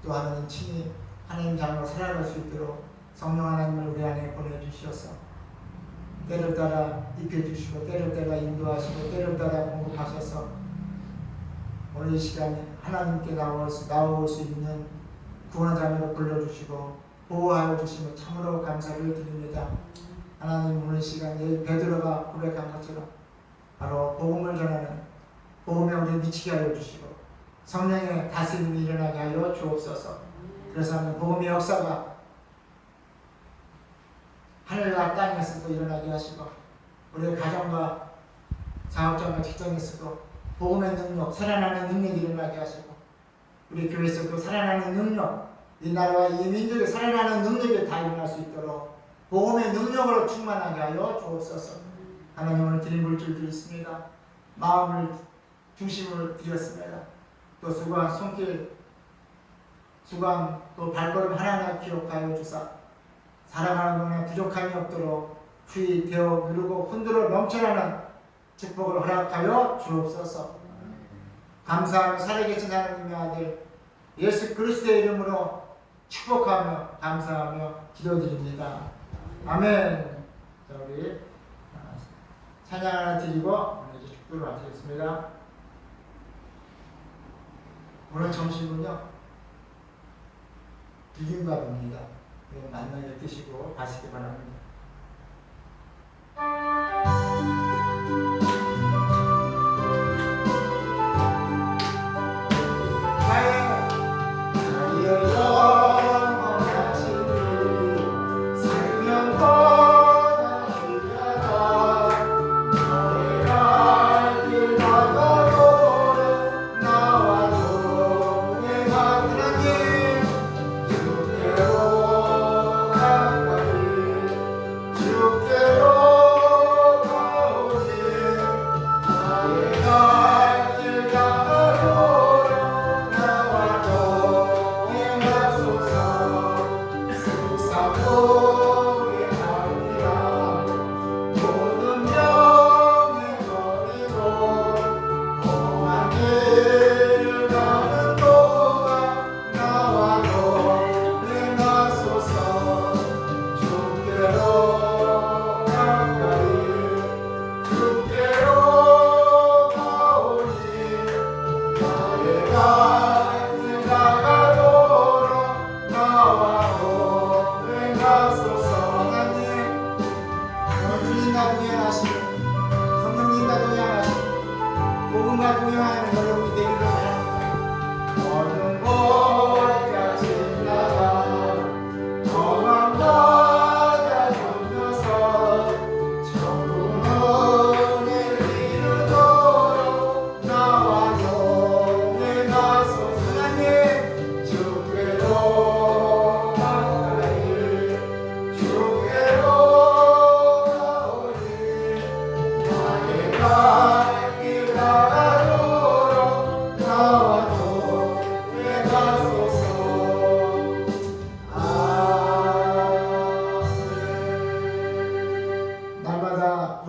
또 하나님 친히 하나님 자녀로 살아갈 수 있도록 성령 하나님을 우리 안에 보내주셔서 때를 따라 입혀주시고 때를 따라 인도하시고 때를 따라 공급하셔서 오늘 이 시간에 하나님께 나올 수 있는 구원의 자녀로 불러주시고 보호하여 주시며 참으로 감사를 드립니다. 하나님 오늘 시간에 베드로가 고백한 것처럼 바로 복음을 전하는 복음에 우리 미치게 하여 주시고 성령의 다스림이 일어나게 하여 주옵소서. 그래서 하는 복음의 역사가 하늘과 땅에서도 일어나게 하시고 우리의 가정과 사업장과 직장에서도 복음의 능력, 살아나는 능력이 일어나게 하시고 우리 교회에서도 살아나는 능력, 이 나라와 이 민족의 살아나는 능력이 다 일어날 수 있도록 복음의 능력으로 충만하게 하여 주옵소서. 하나님 오늘 드린 물질들이 있습니다. 마음을 중심으로 드렸습니다. 또 수고한 손길, 수고한 또 발걸음 하나하나 기억하여 주사 살아가는 동안에 부족함이 없도록 주의 되어 누르고 흔들어 넘쳐나는 축복을 허락하여 주옵소서. 감사하며 살아계신 하나님의 아들 예수 그리스도의 이름으로 축복하며 감사하며 기도드립니다. 아멘. 자, 우리 찬양 하나 드리고 오늘 이제 축도를 마치겠습니다. 오늘 점심은요 비빔밥입니다. 만나게 드시고 가시기 바랍니다.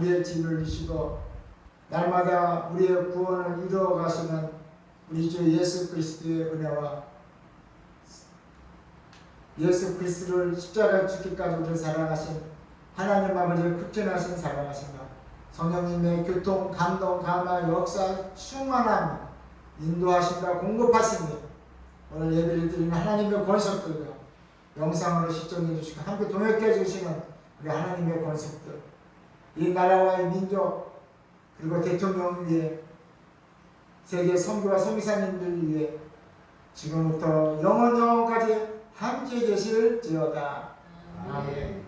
우리의 짐을 지시고 날마다 우리의 구원을 이루어 가시는 우리 주 예수 그리스도의 은혜와 예수 그리스도를 십자가에 죽기까지 우리를 사랑하신 하나님 아버지의 극진하신 사랑하신가 성령님의 교통, 감동, 감화, 역사, 충만함 인도하심과 공급하시니 오늘 예배를 드리는 하나님의 권속들과 영상으로 시청해 주시고 함께 동역해 주시는 우리 하나님의 권속들, 이 나라와 이 민족 그리고 대통령 위에 세계 선교와 선교사님들 위해 지금부터 영원까지 함께 계실지어다. 아멘.